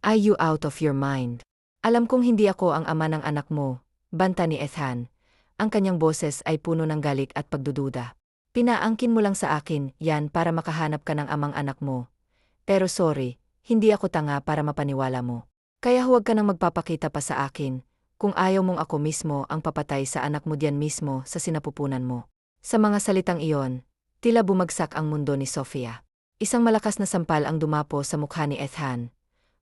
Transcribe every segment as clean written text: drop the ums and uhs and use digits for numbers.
Are you out of your mind? Alam kong hindi ako ang ama ng anak mo, banta ni Ethan. Ang kanyang boses ay puno ng galit at pagdududa. Pinaangkin mo lang sa akin yan para makahanap ka ng amang anak mo. Pero sorry, hindi ako tanga para mapaniwala mo. Kaya huwag ka nang magpapakita pa sa akin, kung ayaw mong ako mismo ang papatay sa anak mo diyan mismo sa sinapupunan mo. Sa mga salitang iyon, tila bumagsak ang mundo ni Sofia. Isang malakas na sampal ang dumapo sa mukha ni Ethan.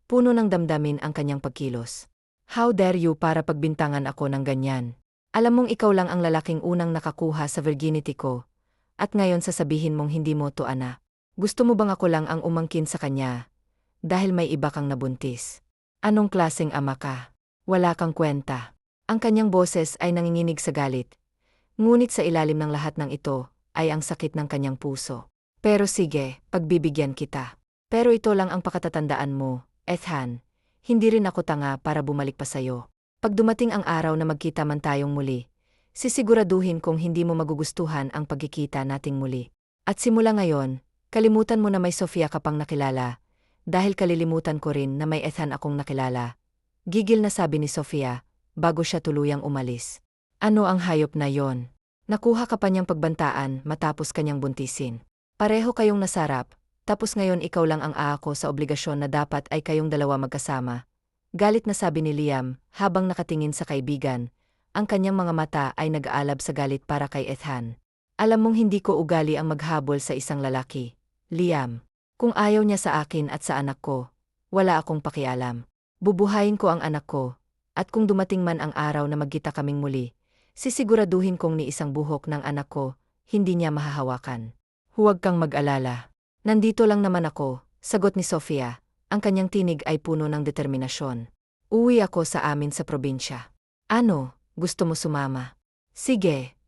Puno ng damdamin ang kanyang pagkilos. How dare you para pagbintangan ako ng ganyan? Alam mong ikaw lang ang lalaking unang nakakuha sa virginity ko, at ngayon sasabihin mong hindi mo to anak. Gusto mo bang ako lang ang umangkin sa kanya? Dahil may iba kang nabuntis. Anong klaseng ama ka? Wala kang kwenta. Ang kanyang boses ay nanginginig sa galit. Ngunit sa ilalim ng lahat ng ito, ay ang sakit ng kanyang puso. Pero sige, pagbibigyan kita. Pero ito lang ang pakatatandaan mo, Ethan. Hindi rin ako tanga para bumalik pa sa'yo. Pag dumating ang araw na magkita man tayong muli, sisiguraduhin kong hindi mo magugustuhan ang pagkikita nating muli. At simula ngayon, kalimutan mo na may Sofia ka pang nakilala, dahil kalilimutan ko rin na may Ethan akong nakilala. Gigil na sabi ni Sofia, bago siya tuluyang umalis. Ano ang hayop na yon? Nakuha ka pa niyang pagbantaan matapos kanyang buntisin. Pareho kayong nasarap, tapos ngayon ikaw lang ang aako sa obligasyon na dapat ay kayong dalawa magkasama. Galit na sabi ni Liam, habang nakatingin sa kaibigan. Ang kanyang mga mata ay nag-aalab sa galit para kay Ethan. Alam mong hindi ko ugali ang maghabol sa isang lalaki, Liam. Kung ayaw niya sa akin at sa anak ko, wala akong pakialam. Bubuhayin ko ang anak ko, at kung dumating man ang araw na magkita kaming muli, sisiguraduhin kong ni isang buhok ng anak ko, hindi niya mahahawakan. Huwag kang mag-alala. Nandito lang naman ako, sagot ni Sofia. Ang kanyang tinig ay puno ng determinasyon. Uwi ako sa amin sa probinsya. Ano, gusto mo sumama? Sige.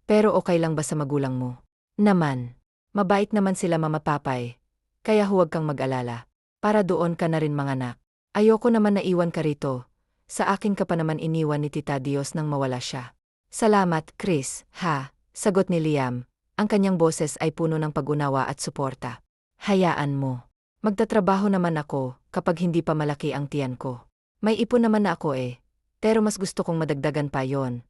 Pero okay lang ba sa magulang mo? Naman. Mabait naman sila mamapapay. Kaya huwag kang mag-alala. Para doon ka na rin manganak. Ayoko naman na iwan ka rito. Sa akin ka pa naman iniwan ni Tita Dios nang mawala siya. Salamat, Chris, ha, sagot ni Liam. Ang kanyang boses ay puno ng pag-unawa at suporta. Hayaan mo. Magtatrabaho naman ako kapag hindi pa malaki ang tiyan ko. May ipon naman na ako pero mas gusto kong madagdagan pa yon.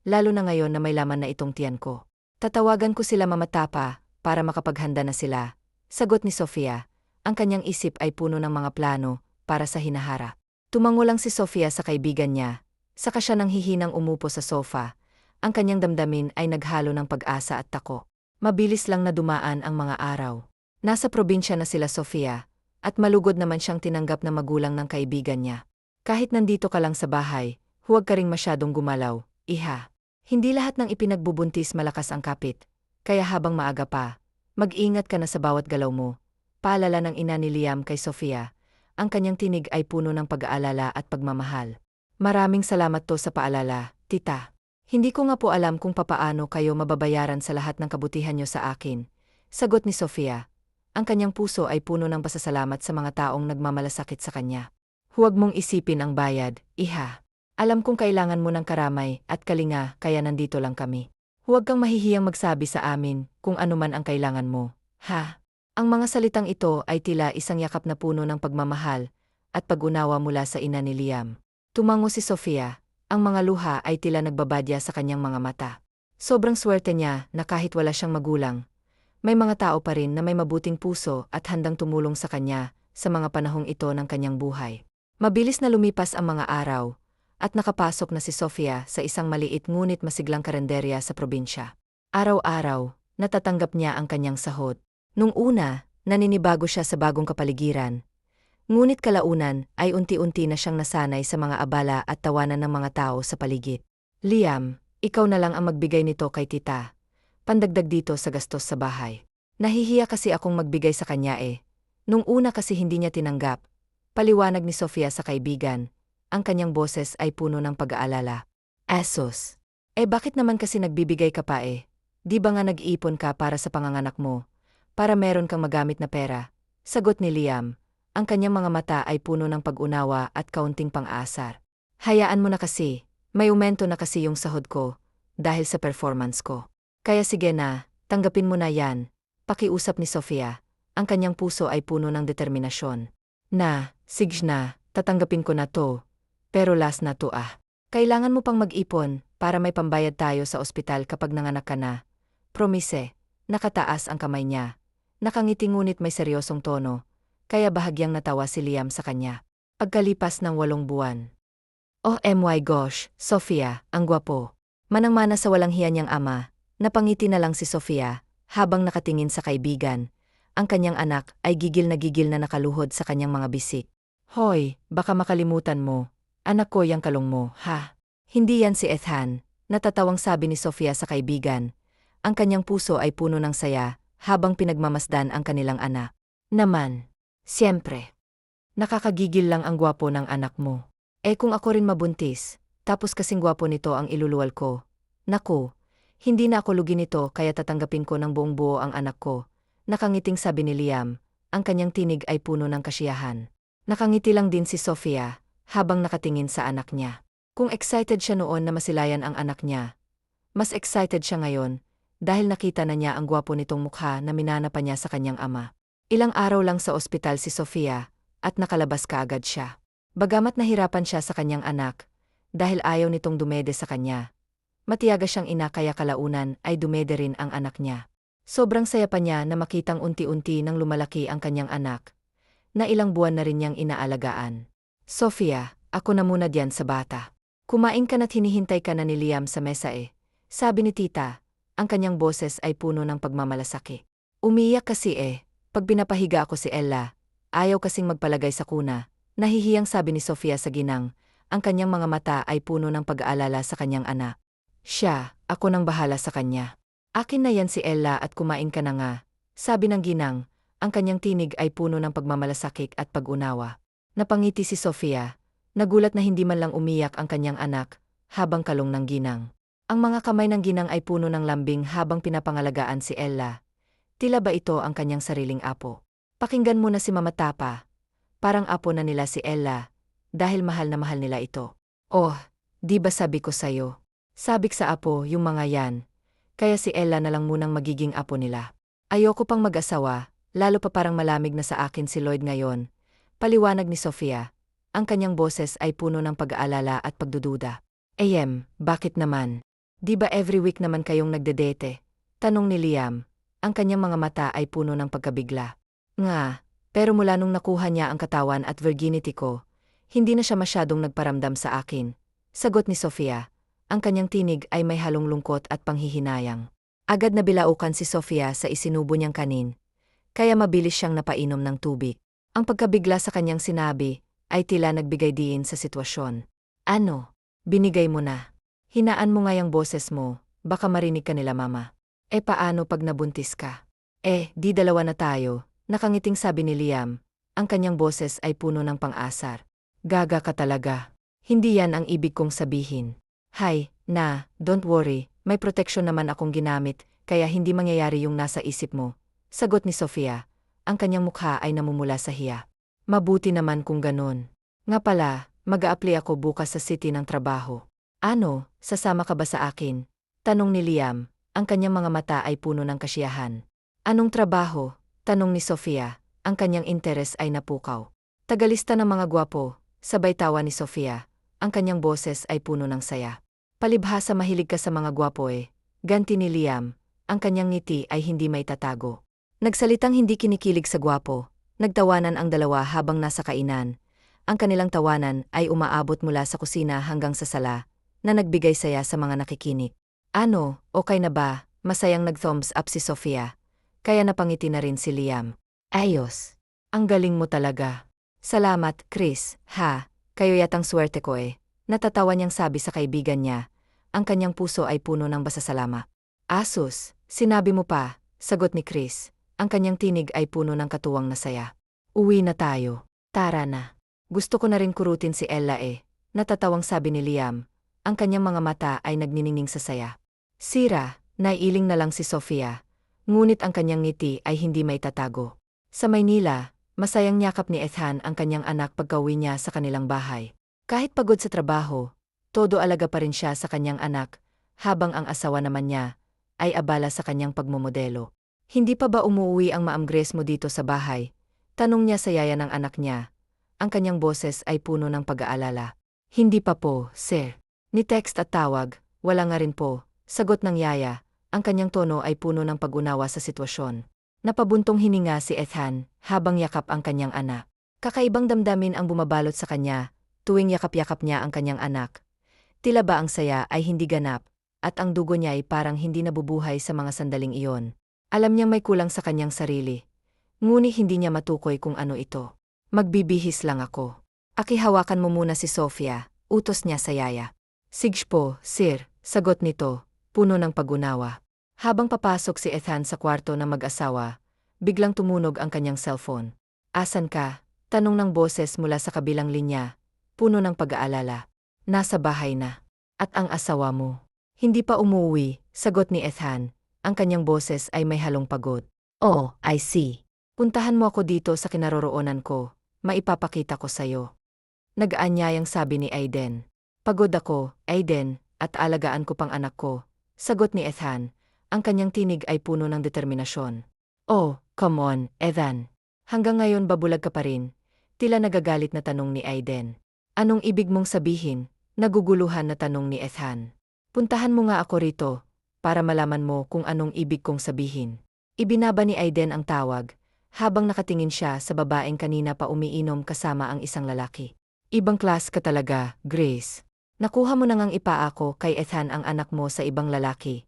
Lalo na ngayon na may laman na itong tiyan ko. Tatawagan ko sila mamatapa para makapaghanda na sila. Sagot ni Sofia. Ang kanyang isip ay puno ng mga plano para sa hinaharap. Tumango lang si Sofia sa kaibigan niya. Saka siya nang hihinang umupo sa sofa. Ang kanyang damdamin ay naghalo ng pag-asa at tako. Mabilis lang na dumaan ang mga araw. Nasa probinsya na sila Sofia, at malugod naman siyang tinanggap na magulang ng kaibigan niya. Kahit nandito ka lang sa bahay, huwag ka ring masyadong gumalaw, iha. Hindi lahat ng ipinagbubuntis malakas ang kapit, kaya habang maaga pa, mag-ingat ka na sa bawat galaw mo. Paalala ng ina ni Liam kay Sofia, ang kanyang tinig ay puno ng pag-aalala at pagmamahal. Maraming salamat to sa paalala, tita. Hindi ko nga po alam kung papaano kayo mababayaran sa lahat ng kabutihan niyo sa akin, sagot ni Sofia. Ang kanyang puso ay puno ng pasasalamat sa mga taong nagmamalasakit sa kanya. Huwag mong isipin ang bayad, iha. Alam kong kailangan mo ng karamay at kalinga kaya nandito lang kami. Huwag kang mahihiyang magsabi sa amin kung ano man ang kailangan mo, ha? Ang mga salitang ito ay tila isang yakap na puno ng pagmamahal at pag-unawa mula sa ina ni Liam. Tumango si Sofia, ang mga luha ay tila nagbabadya sa kanyang mga mata. Sobrang swerte niya na kahit wala siyang magulang, may mga tao pa rin na may mabuting puso at handang tumulong sa kanya sa mga panahong ito ng kanyang buhay. Mabilis na lumipas ang mga araw, at nakapasok na si Sofia sa isang maliit ngunit masiglang karenderya sa probinsya. Araw-araw, natatanggap niya ang kanyang sahod. Nung una, naninibago siya sa bagong kapaligiran. Ngunit kalaunan ay unti-unti na siyang nasanay sa mga abala at tawanan ng mga tao sa paligid. Liam, ikaw na lang ang magbigay nito kay tita. Pandagdag dito sa gastos sa bahay. Nahihiya kasi akong magbigay sa kanya Nung una kasi hindi niya tinanggap. Paliwanag ni Sofia sa kaibigan. Ang kanyang boses ay puno ng pag-aalala. Asos. Bakit naman kasi nagbibigay ka pa Di ba nga nag-iipon ka para sa panganganak mo? Para meron kang magamit na pera. Sagot ni Liam. Ang kanyang mga mata ay puno ng pag-unawa at kaunting pang-aasar. Hayaan mo na kasi. May aumento na kasi yung sahod ko. Dahil sa performance ko. Kaya sige na, tanggapin mo na yan, pakiusap ni Sofia. Ang kanyang puso ay puno ng determinasyon. Sige na, tatanggapin ko na to. Pero last na to ah. Kailangan mo pang mag-ipon para may pambayad tayo sa ospital kapag nanganak ka na. Promise, nakataas ang kamay niya. Nakangiti ngunit may seryosong tono, kaya bahagyang natawa si Liam sa kanya. Pagkalipas ng 8 buwan. Oh my gosh, Sofia, ang gwapo. Manang-mana sa walang hiya niyang ama, napangiti na lang si Sofia, habang nakatingin sa kaibigan. Ang kanyang anak ay gigil na nakaluhod sa kanyang mga bisik. Hoy, baka makalimutan mo. Anak ko yang kalong mo, ha? Hindi yan si Ethan, natatawang sabi ni Sofia sa kaibigan. Ang kanyang puso ay puno ng saya, habang pinagmamasdan ang kanilang anak. Naman, siyempre. Nakakagigil lang ang gwapo ng anak mo. Kung ako rin mabuntis, tapos kasing gwapo nito ang iluluwal ko. Naku, hindi na ako lugi nito kaya tatanggapin ko ng buong buo ang anak ko. Nakangiting sabi ni Liam, ang kanyang tinig ay puno ng kasiyahan. Nakangiti lang din si Sofia, habang nakatingin sa anak niya. Kung excited siya noon na masilayan ang anak niya, mas excited siya ngayon, dahil nakita na niya ang gwapo nitong mukha na minana pa niya sa kanyang ama. Ilang araw lang sa ospital si Sofia, at nakalabas kaagad siya. Bagamat nahirapan siya sa kanyang anak, dahil ayaw nitong dumede sa kanya. Matiyaga siyang ina kaya kalaunan ay dumede rin ang anak niya. Sobrang saya pa niya na makitang unti-unti nang lumalaki ang kanyang anak, na ilang buwan na rin niyang inaalagaan. Sofia, ako na muna diyan sa bata. Kumain ka na't hinihintay ka na ni Liam sa mesa sabi ni tita, ang kanyang boses ay puno ng pagmamalasaki. Umiyak kasi pag binapahiga ako si Ella, ayaw kasing magpalagay sa kuna. Nahihiyang sabi ni Sofia sa ginang, ang kanyang mga mata ay puno ng pag-aalala sa kanyang anak. Siya, ako nang bahala sa kanya. Akin na yan si Ella at kumain ka na nga, sabi ng ginang, ang kanyang tinig ay puno ng pagmamalasakit at pag-unawa. Napangiti si Sofia, nagulat na hindi man lang umiyak ang kanyang anak, habang kalong ng ginang. Ang mga kamay ng ginang ay puno ng lambing habang pinapangalagaan si Ella. Tila ba ito ang kanyang sariling apo? Pakinggan mo na si Mama Tapa. Parang apo na nila si Ella, dahil mahal na mahal nila ito. Oh, di ba sabi ko sa'yo? Sabik sa apo yung mga yan, kaya si Ella na lang munang magiging apo nila. Ayoko pang mag-asawa, lalo pa parang malamig na sa akin si Lloyd ngayon. Paliwanag ni Sofia, ang kanyang boses ay puno ng pag-aalala at pagdududa. Bakit naman? Di ba every week naman kayong nagdedete? Tanong ni Liam, ang kanyang mga mata ay puno ng pagkabigla. Nga. Pero mula nung nakuha niya ang katawan at virginity ko, hindi na siya masyadong nagparamdam sa akin. Sagot ni Sofia, ang kanyang tinig ay may halong lungkot at panghihinayang. Agad na bilaukan si Sofia sa isinubo niyang kanin, kaya mabilis siyang napainom ng tubig. Ang pagkabigla sa kanyang sinabi ay tila nagbigay diin sa sitwasyon. Ano? Binigay mo na. Hinaan mo nga yung boses mo, baka marinig ka nila mama. Paano pag nabuntis ka? Di dalawa na tayo. Nakangiting sabi ni Liam, ang kanyang boses ay puno ng pang-asar. Gaga ka talaga. Hindi yan ang ibig kong sabihin. Hay, don't worry, may proteksyon naman akong ginamit, kaya hindi mangyayari yung nasa isip mo. Sagot ni Sofia, ang kanyang mukha ay namumula sa hiya. Mabuti naman kung ganon. Nga pala, mag-a-apply ako bukas sa city ng trabaho. Ano, sasama ka ba sa akin? Tanong ni Liam, ang kanyang mga mata ay puno ng kasiyahan. Anong trabaho? Tanong ni Sofia, ang kanyang interes ay napukaw. Tagalista ng mga gwapo, sabay tawa ni Sofia, ang kanyang boses ay puno ng saya. Palibhasa mahilig ka sa mga gwapo ganti ni Liam, ang kanyang ngiti ay hindi maitatago. Nagsalitang hindi kinikilig sa gwapo, nagtawanan ang dalawa habang nasa kainan. Ang kanilang tawanan ay umaabot mula sa kusina hanggang sa sala, na nagbigay saya sa mga nakikinig. Ano, okay na ba? Masayang nag-thumbs up si Sofia. Kaya napangiti na rin si Liam. Ayos. Ang galing mo talaga. Salamat, Chris, ha? Kayo yatang swerte ko Natatawa niyang sabi sa kaibigan niya. Ang kanyang puso ay puno ng pasasalamat. Asus, sinabi mo pa, sagot ni Chris. Ang kanyang tinig ay puno ng katuwang na saya. Uwi na tayo. Tara na. Gusto ko na rin kurutin si Ella Natatawang sabi ni Liam. Ang kanyang mga mata ay nagniningning sa saya. Sira, naiiling na lang si Sofia. Ngunit ang kanyang ngiti ay hindi maitatago. Sa Maynila, masayang niyakap ni Ethan ang kanyang anak pagka-uwi niya sa kanilang bahay. Kahit pagod sa trabaho, todo alaga pa rin siya sa kanyang anak, habang ang asawa naman niya ay abala sa kanyang pagmomodelo. Hindi pa ba umuwi ang Maam Grace mo dito sa bahay? Tanong niya sa yaya ng anak niya. ang kanyang boses ay puno ng pag-aalala. Hindi pa po, sir. Ni text at tawag, wala nga rin po, sagot ng yaya, ang kanyang tono ay puno ng pag-unawa sa sitwasyon. Napabuntong hininga si Ethan, habang yakap ang kanyang anak. Kakaibang damdamin ang bumabalot sa kanya, tuwing yakap-yakap niya ang kanyang anak. Tila ba ang saya ay hindi ganap, at ang dugo niya ay parang hindi nabubuhay sa mga sandaling iyon. Alam niyang may kulang sa kanyang sarili. Ngunit hindi niya matukoy kung ano ito. Magbibihis lang ako. Hawakan mo muna si Sofia, utos niya sa yaya. Sige po, sir, sagot nito, puno ng pag-unawa. Habang papasok si Ethan sa kwarto ng mag-asawa, biglang tumunog ang kanyang cellphone. Asan ka? Tanong ng boses mula sa kabilang linya, puno ng pag-aalala. Nasa bahay na. At ang asawa mo? Hindi pa umuwi, sagot ni Ethan. Ang kanyang boses ay may halong pagod. Oh, I see. Puntahan mo ako dito sa kinaroroonan ko, maipapakita ko sa'yo. Nag-aanyayang sabi ni Aiden. Pagod ako, Aiden, at alagaan ko pang anak ko, sagot ni Ethan. Ang kanyang tinig ay puno ng determinasyon. Oh, come on, Ethan. Hanggang ngayon babulag ka pa rin. Tila nagagalit na tanong ni Aiden. Anong ibig mong sabihin? Naguguluhan na tanong ni Ethan. Puntahan mo nga ako rito, para malaman mo kung anong ibig kong sabihin. Ibinaba ni Aiden ang tawag, habang nakatingin siya sa babaeng kanina pa umiinom kasama ang isang lalaki. Ibang class ka talaga, Grace. Nakuha mo na ngang ipaako kay Ethan ang anak mo sa ibang lalaki.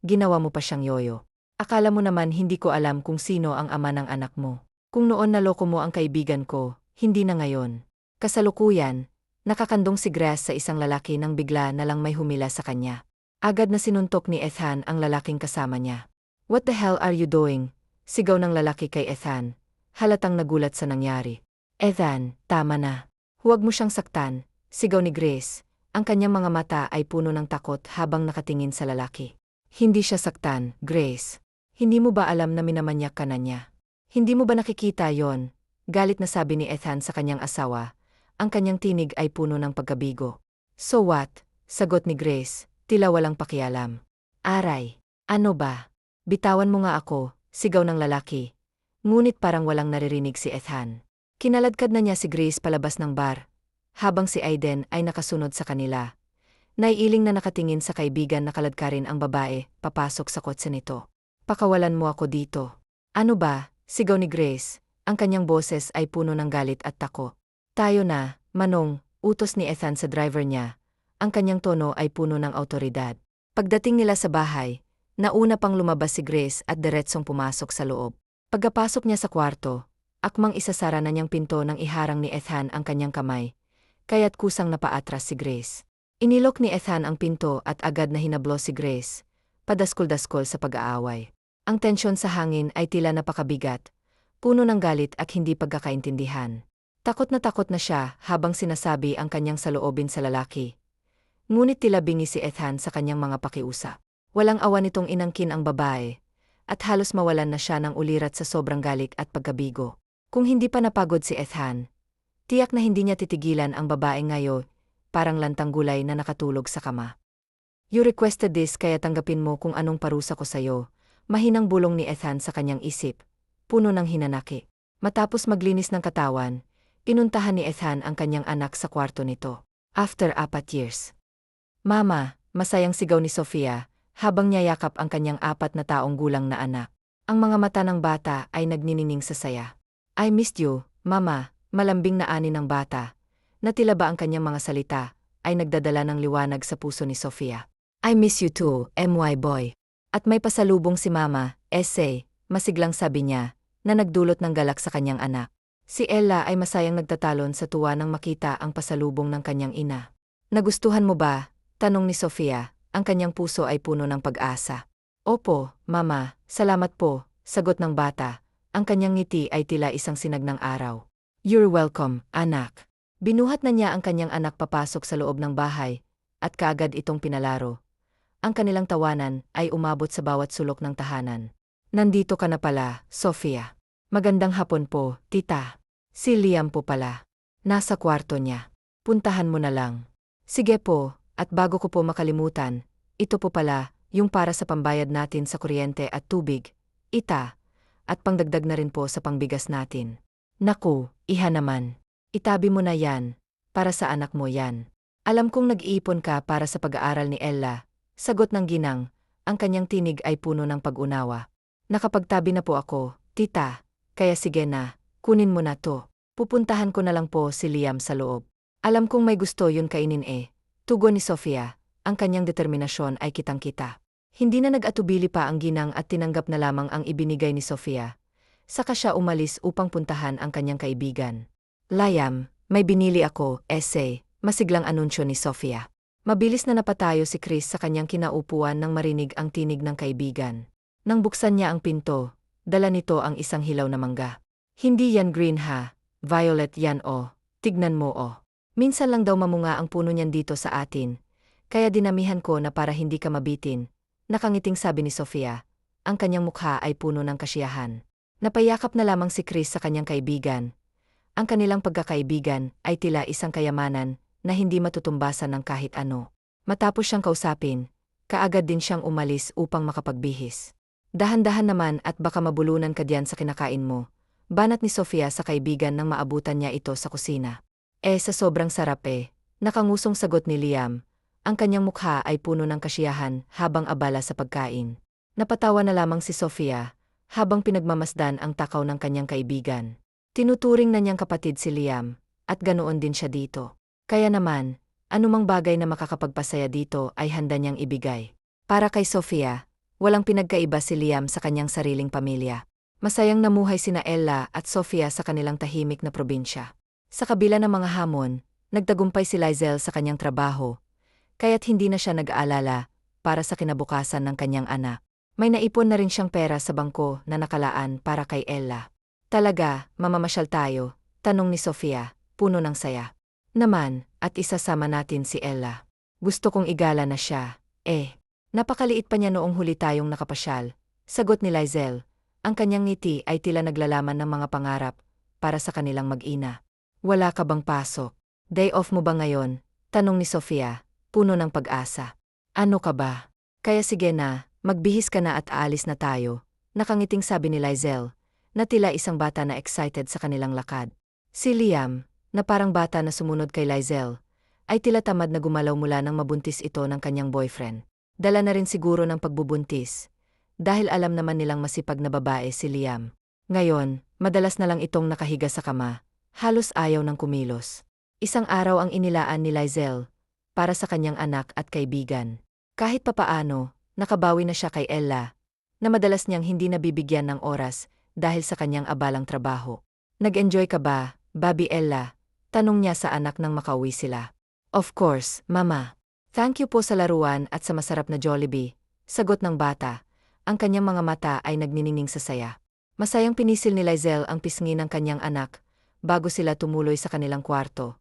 Ginawa mo pa siyang yoyo. Akala mo naman hindi ko alam kung sino ang ama ng anak mo. Kung noon naloko mo ang kaibigan ko, hindi na ngayon. Kasalukuyan, nakakandong si Grace sa isang lalaki nang bigla na lang may humila sa kanya. Agad na sinuntok ni Ethan ang lalaking kasama niya. What the hell are you doing? Sigaw ng lalaki kay Ethan. Halatang nagulat sa nangyari. Ethan, tama na. Huwag mo siyang saktan, sigaw ni Grace. Ang kanyang mga mata ay puno ng takot habang nakatingin sa lalaki. Hindi siya saktan, Grace. Hindi mo ba alam na minamanyak ka na niya? Hindi mo ba nakikita yon? Galit na sabi ni Ethan sa kanyang asawa. Ang kanyang tinig ay puno ng pagkabigo. So what? Sagot ni Grace, tila walang pakialam. Aray, ano ba? Bitawan mo nga ako, sigaw ng lalaki. Ngunit parang walang naririnig si Ethan. Kinaladkad na niya si Grace palabas ng bar, habang si Aiden ay nakasunod sa kanila. Naiiling na nakatingin sa kaibigan na kaladkarin ang babae, papasok sa kotse nito. Pakawalan mo ako dito. Ano ba? Sigaw ni Grace, ang kanyang boses ay puno ng galit at tako. Tayo na, Manong, utos ni Ethan sa driver niya. Ang kanyang tono ay puno ng autoridad. Pagdating nila sa bahay, nauna pang lumabas si Grace at diretsong pumasok sa loob. Pagkapasok niya sa kwarto, akmang isasara na niyang pinto nang iharang ni Ethan ang kanyang kamay, kaya't kusang napaatras si Grace. Inilok ni Ethan ang pinto at agad na hinablo si Grace, padaskol-daskol sa pag-aaway. Ang tensyon sa hangin ay tila napakabigat, puno ng galit at hindi pagkakaintindihan. Takot na siya habang sinasabi ang kanyang saloobin sa lalaki. Ngunit tila bingi si Ethan sa kanyang mga pakiusap. Walang awa nitong inangkin ang babae, at halos mawalan na siya ng ulirat sa sobrang galit at pagkabigo. Kung hindi pa napagod si Ethan, tiyak na hindi niya titigilan ang babae ngayon, parang lantang gulay na nakatulog sa kama. You requested this kaya tanggapin mo kung anong parusa ko sa'yo, mahinang bulong ni Ethan sa kanyang isip, puno ng hinanaki. Matapos maglinis ng katawan, pinuntahan ni Ethan ang kanyang anak sa kwarto nito. After 4 years. Mama, masayang sigaw ni Sofia, habang niyayakap ang kanyang 4 na taong gulang na anak. Ang mga mata ng bata ay nagninining sa saya. I missed you, Mama, malambing na ani ng bata. Na tila ba ang kanyang mga salita ay nagdadala ng liwanag sa puso ni Sofia. I miss you too, my boy. At may pasalubong si Mama, essay, masiglang sabi niya, na nagdulot ng galak sa kanyang anak. Si Ella ay masayang nagtatalon sa tuwa nang makita ang pasalubong ng kanyang ina. Nagustuhan mo ba? Tanong ni Sofia, ang kanyang puso ay puno ng pag-asa. Opo, Mama, salamat po, sagot ng bata. Ang kanyang ngiti ay tila isang sinag ng araw. You're welcome, anak. Binuhat na niya ang kanyang anak papasok sa loob ng bahay, at kaagad itong pinalaro. Ang kanilang tawanan ay umabot sa bawat sulok ng tahanan. Nandito ka na pala, Sofia. Magandang hapon po, tita. Si Liam po pala. Nasa kwarto niya. Puntahan mo na lang. Sige po, at bago ko po makalimutan, ito po pala, yung para sa pambayad natin sa kuryente at tubig, ita, at pangdagdag na rin po sa pangbigas natin. Naku, iha naman. Itabi mo na yan. Para sa anak mo yan. Alam kong nag-iipon ka para sa pag-aaral ni Ella. Sagot ng ginang. Ang kanyang tinig ay puno ng pag-unawa. Nakapagtabi na po ako, tita. Kaya sige na, kunin mo na to. Pupuntahan ko na lang po si Liam sa loob. Alam kong may gusto yun kainin eh. Tugon ni Sofia. Ang kanyang determinasyon ay kitang-kita. Hindi na nag-atubili pa ang ginang at tinanggap na lamang ang ibinigay ni Sofia. Saka siya umalis upang puntahan ang kanyang kaibigan. Liam, may binili ako, essay, masiglang anunsyo ni Sofia. Mabilis na napatayo si Chris sa kanyang kinaupuan nang marinig ang tinig ng kaibigan. Nang buksan niya ang pinto, dala nito ang isang hilaw na mangga. Hindi yan green ha, violet yan oh, tignan mo oh. Minsan lang daw mamunga ang puno niyan dito sa atin, kaya dinamihan ko na para hindi ka mabitin. Nakangiting sabi ni Sofia, ang kanyang mukha ay puno ng kasiyahan. Napayakap na lamang si Chris sa kanyang kaibigan. Ang kanilang pagkakaibigan ay tila isang kayamanan na hindi matutumbasan ng kahit ano. Matapos siyang kausapin, kaagad din siyang umalis upang makapagbihis. Dahan-dahan naman at baka mabulunan ka diyan sa kinakain mo, banat ni Sofia sa kaibigan nang maabutan niya ito sa kusina. Sa sobrang sarap nakangusong sagot ni Liam. Ang kanyang mukha ay puno ng kasiyahan habang abala sa pagkain. Napatawa na lamang si Sofia habang pinagmamasdan ang takaw ng kanyang kaibigan. Tinuturing na niyang kapatid si Liam, at ganoon din siya dito. Kaya naman, anumang bagay na makakapagpasaya dito ay handa niyang ibigay. Para kay Sofia, walang pinagkaiba si Liam sa kanyang sariling pamilya. Masayang namuhay sina Ella at Sofia sa kanilang tahimik na probinsya. Sa kabila ng mga hamon, nagtagumpay si Lizel sa kanyang trabaho, kaya't hindi na siya nag-aalala para sa kinabukasan ng kanyang anak. May naipon na rin siyang pera sa bangko na nakalaan para kay Ella. Talaga, mamamasyal tayo, tanong ni Sofia, puno ng saya. Naman, at isasama natin si Ella. Gusto kong igala na siya, Napakaliit pa niya noong huli tayong nakapasyal, sagot ni Lizel. Ang kanyang ngiti ay tila naglalaman ng mga pangarap para sa kanilang mag-ina. Wala ka bang pasok? Day off mo ba ngayon? Tanong ni Sofia, puno ng pag-asa. Ano ka ba? Kaya sige na, magbihis ka na at aalis na tayo, nakangiting sabi ni Lizel, na tila isang bata na excited sa kanilang lakad. Si Liam, na parang bata na sumunod kay Lizel, ay tila tamad na gumalaw mula nang mabuntis ito ng kanyang boyfriend. Dala na rin siguro ng pagbubuntis, dahil alam naman nilang masipag na babae si Liam. Ngayon, madalas na lang itong nakahiga sa kama, halos ayaw ng kumilos. Isang araw ang inilaan ni Lizel, para sa kanyang anak at kaibigan. Kahit papaano, nakabawi na siya kay Ella, na madalas niyang hindi nabibigyan ng oras, dahil sa kanyang abalang trabaho. Nag-enjoy ka ba, Baby Ella? Tanong niya sa anak nang makauwi sila. Of course, Mama. Thank you po sa laruan at sa masarap na Jollibee, sagot ng bata. Ang kanyang mga mata ay nagniningning sa saya. Masayang pinisil ni Lizel ang pisngi ng kanyang anak, bago sila tumuloy sa kanilang kwarto.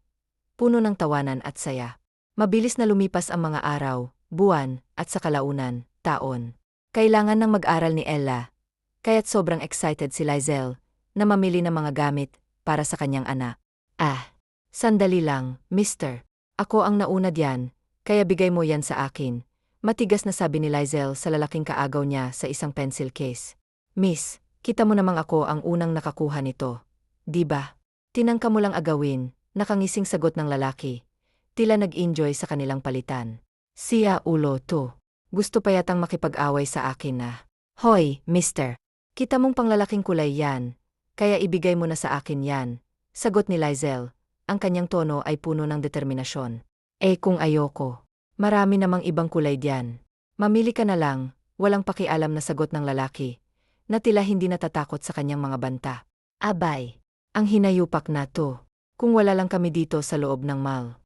Puno ng tawanan at saya. Mabilis na lumipas ang mga araw, buwan, at sa kalaunan, taon. Kailangan ng mag-aral ni Ella, kaya't sobrang excited si Lizel na mamili ng mga gamit para sa kanyang anak. Sandali lang, mister. Ako ang nauna diyan, kaya bigay mo yan sa akin. Matigas na sabi ni Lizel sa lalaking kaagaw niya sa isang pencil case. Miss, kita mo namang ako ang unang nakakuha nito. Di ba? Tinangka mo lang agawin, nakangising sagot ng lalaki. Tila nag-enjoy sa kanilang palitan. Siya ulo to. Gusto pa yatang makipag-away sa akin na. Hoy, mister. Kita mong panglalaking kulay yan, kaya ibigay mo na sa akin yan, sagot ni Lizel. Ang kanyang tono ay puno ng determinasyon. Kung ayoko, marami namang ibang kulay diyan. Mamili ka na lang, walang pakialam na sagot ng lalaki, na tila hindi natatakot sa kanyang mga banta. Abay, ang hinayupak na to, kung wala lang kami dito sa loob ng mall.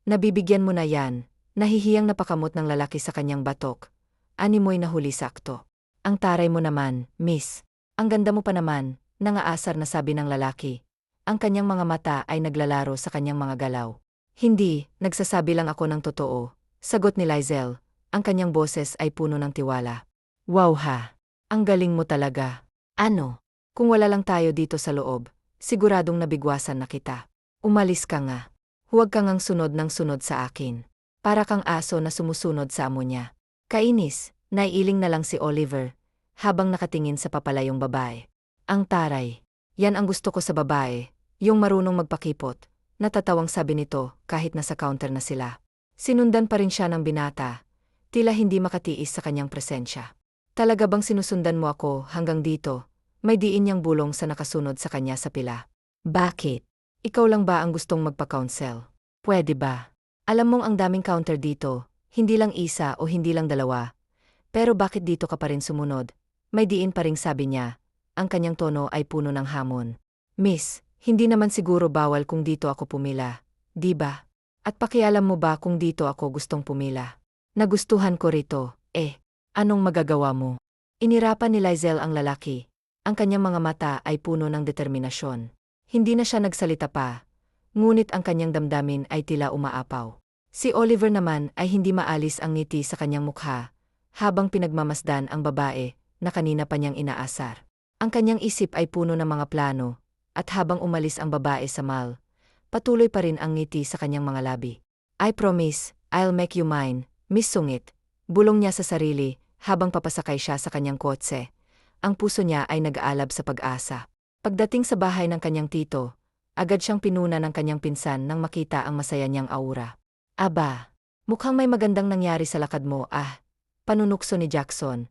Nabibigyan mo na yan, nahihiyang napakamot ng lalaki sa kanyang batok. Animoy na huli sakto. Ang taray mo naman, miss. Ang ganda mo pa naman, nangaasar na sabi ng lalaki. Ang kanyang mga mata ay naglalaro sa kanyang mga galaw. Hindi, nagsasabi lang ako ng totoo, sagot ni Lizel. Ang kanyang boses ay puno ng tiwala. Wow ha! Ang galing mo talaga. Ano? Kung wala lang tayo dito sa loob, siguradong nabigwasan na kita. Umalis ka nga. Huwag kang ang sunod ng sunod sa akin. Para kang aso na sumusunod sa amo niya. Kainis, naiiling na lang si Oliver, habang nakatingin sa papalayong babae. Ang taray. Yan ang gusto ko sa babae, Yung marunong magpakipot. Natatawang sabi nito kahit nasa counter na sila. Sinundan pa rin siya ng binata. Tila hindi makatiis sa kanyang presensya. Talaga bang sinusundan mo ako hanggang dito? May diin niyang bulong sa nakasunod sa kanya sa pila. Bakit? Ikaw lang ba ang gustong magpa-counsel? Pwede ba? Alam mong ang daming counter dito, hindi lang isa o hindi lang dalawa. Pero bakit dito ka pa rin sumunod? May diin pa ring sabi niya. Ang kanyang tono ay puno ng hamon. Miss, hindi naman siguro bawal kung dito ako pumila, di ba? At pakialam mo ba kung dito ako gustong pumila? Nagustuhan ko rito, anong magagawa mo? Inirapan ni Lizelle ang lalaki. Ang kanyang mga mata ay puno ng determinasyon. Hindi na siya nagsalita pa, ngunit ang kanyang damdamin ay tila umaapaw. Si Oliver naman ay hindi maalis ang ngiti sa kanyang mukha, habang pinagmamasdan ang babae na kanina pa niyang inaasar. Ang kanyang isip ay puno ng mga plano, at habang umalis ang babae sa mall, patuloy pa rin ang ngiti sa kanyang mga labi. I promise, I'll make you mine, Miss Sungit. Bulong niya sa sarili habang papasakay siya sa kanyang kotse. Ang puso niya ay nag-aalab sa pag-asa. Pagdating sa bahay ng kanyang tito, agad siyang pinuna ng kanyang pinsan nang makita ang masaya niyang aura. Aba, mukhang may magandang nangyari sa lakad mo panunukso ni Jackson.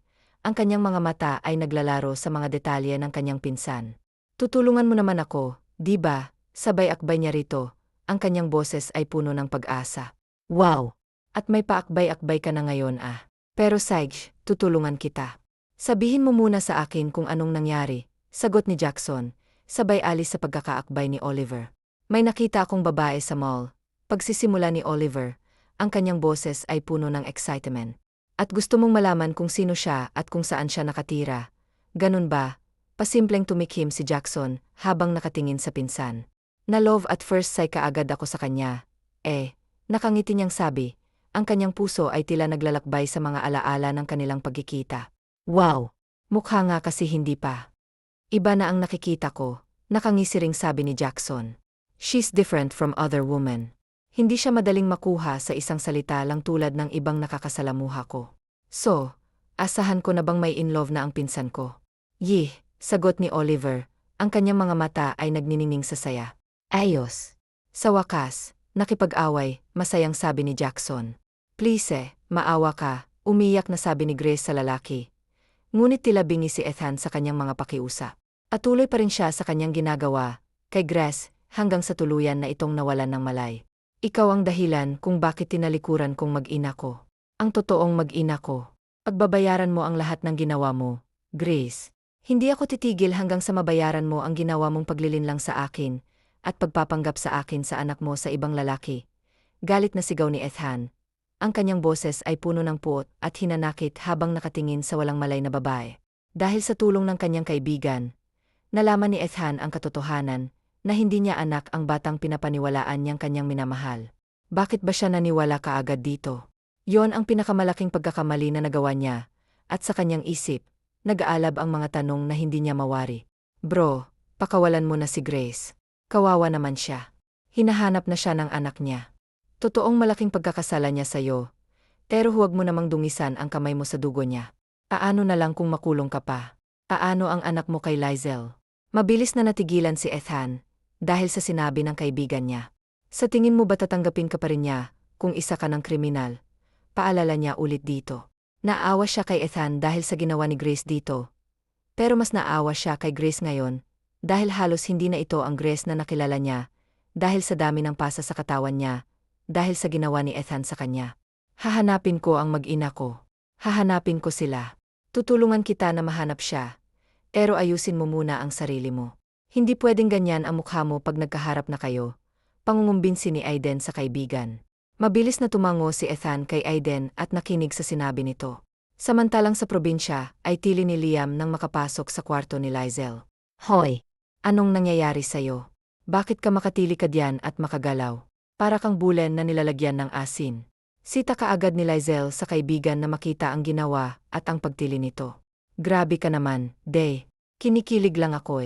Ang kanyang mga mata ay naglalaro sa mga detalye ng kanyang pinsan. Tutulungan mo naman ako, di ba? Sabay akbay niya rito. Ang kanyang boses ay puno ng pag-asa. Wow! At may paakbay-akbay ka na ngayon Pero Sage, tutulungan kita. Sabihin mo muna sa akin kung anong nangyari, sagot ni Jackson, sabay alis sa pagkakaakbay ni Oliver. May nakita akong babae sa mall. Pagsisimula ni Oliver, ang kanyang boses ay puno ng excitement. At gusto mong malaman kung sino siya at kung saan siya nakatira. Ganun ba? Pasimpleng tumikhim si Jackson habang nakatingin sa pinsan. Na love at first sight kaagad ako sa kanya. Nakangiti niyang sabi. Ang kanyang puso ay tila naglalakbay sa mga alaala ng kanilang pagkikita. Wow! Mukha nga kasi hindi pa. Iba na ang nakikita ko, nakangisi ring sabi ni Jackson. She's different from other women. Hindi siya madaling makuha sa isang salita lang tulad ng ibang nakakasalamuha ko. So, asahan ko na bang may in love na ang pinsan ko? Yeh, sagot ni Oliver, ang kanyang mga mata ay nagniningning sa saya. Ayos. Sa wakas, nakipag-away, masayang sabi ni Jackson. Please maawa ka, umiyak na sabi ni Grace sa lalaki. Ngunit tila bingi si Ethan sa kanyang mga pakiusap. Patuloy pa rin siya sa kanyang ginagawa, kay Grace, hanggang sa tuluyan na itong nawalan ng malay. Ikaw ang dahilan kung bakit tinalikuran kong mag-ina ko. Ang totoong mag-ina ko. Pagbabayaran mo ang lahat ng ginawa mo, Grace. Hindi ako titigil hanggang sa mabayaran mo ang ginawa mong paglilinlang sa akin, at pagpapanggap sa akin sa anak mo sa ibang lalaki. Galit na sigaw ni Ethan. Ang kanyang boses ay puno ng puot at hinanakit habang nakatingin sa walang malay na babae. Dahil sa tulong ng kanyang kaibigan, nalaman ni Ethan ang katotohanan na hindi niya anak ang batang pinapaniwalaan niyang kanyang minamahal. Bakit ba siya naniwala kaagad dito? Yon ang pinakamalaking pagkakamali na nagawa niya, at sa kanyang isip, nag-aalab ang mga tanong na hindi niya mawari. Bro, pakawalan mo na si Grace. Kawawa naman siya. Hinahanap na siya ng anak niya. Totoong malaking pagkakasala niya sa'yo, pero huwag mo namang dungisan ang kamay mo sa dugo niya. Aano na lang kung makulong ka pa? Aano ang anak mo kay Lizelle? Mabilis na natigilan si Ethan, dahil sa sinabi ng kaibigan niya. Sa tingin mo ba tatanggapin ka pa rin niya, kung isa ka ng kriminal? Paalala niya ulit dito. Naawa siya kay Ethan dahil sa ginawa ni Grace dito. Pero mas naawa siya kay Grace ngayon, dahil halos hindi na ito ang Grace na nakilala niya, dahil sa dami ng pasa sa katawan niya, dahil sa ginawa ni Ethan sa kanya. Hahanapin ko ang mag-ina ko. Hahanapin ko sila. Tutulungan kita na mahanap siya. Pero ayusin mo muna ang sarili mo. Hindi pwedeng ganyan ang mukha mo pag nagkaharap na kayo. Pangungumbinsi ni Aiden sa kaibigan. Mabilis na tumango si Ethan kay Aiden at nakinig sa sinabi nito. Samantalang sa probinsya ay tili ni Liam nang makapasok sa kwarto ni Lizelle. Hoy! Anong nangyayari sa'yo? Bakit ka makatili ka diyan at makagalaw? Para kang bulen na nilalagyan ng asin. Sita kaagad ni Lizelle sa kaibigan na makita ang ginawa at ang pagtili nito. Grabe ka naman, Day. Kinikilig lang ako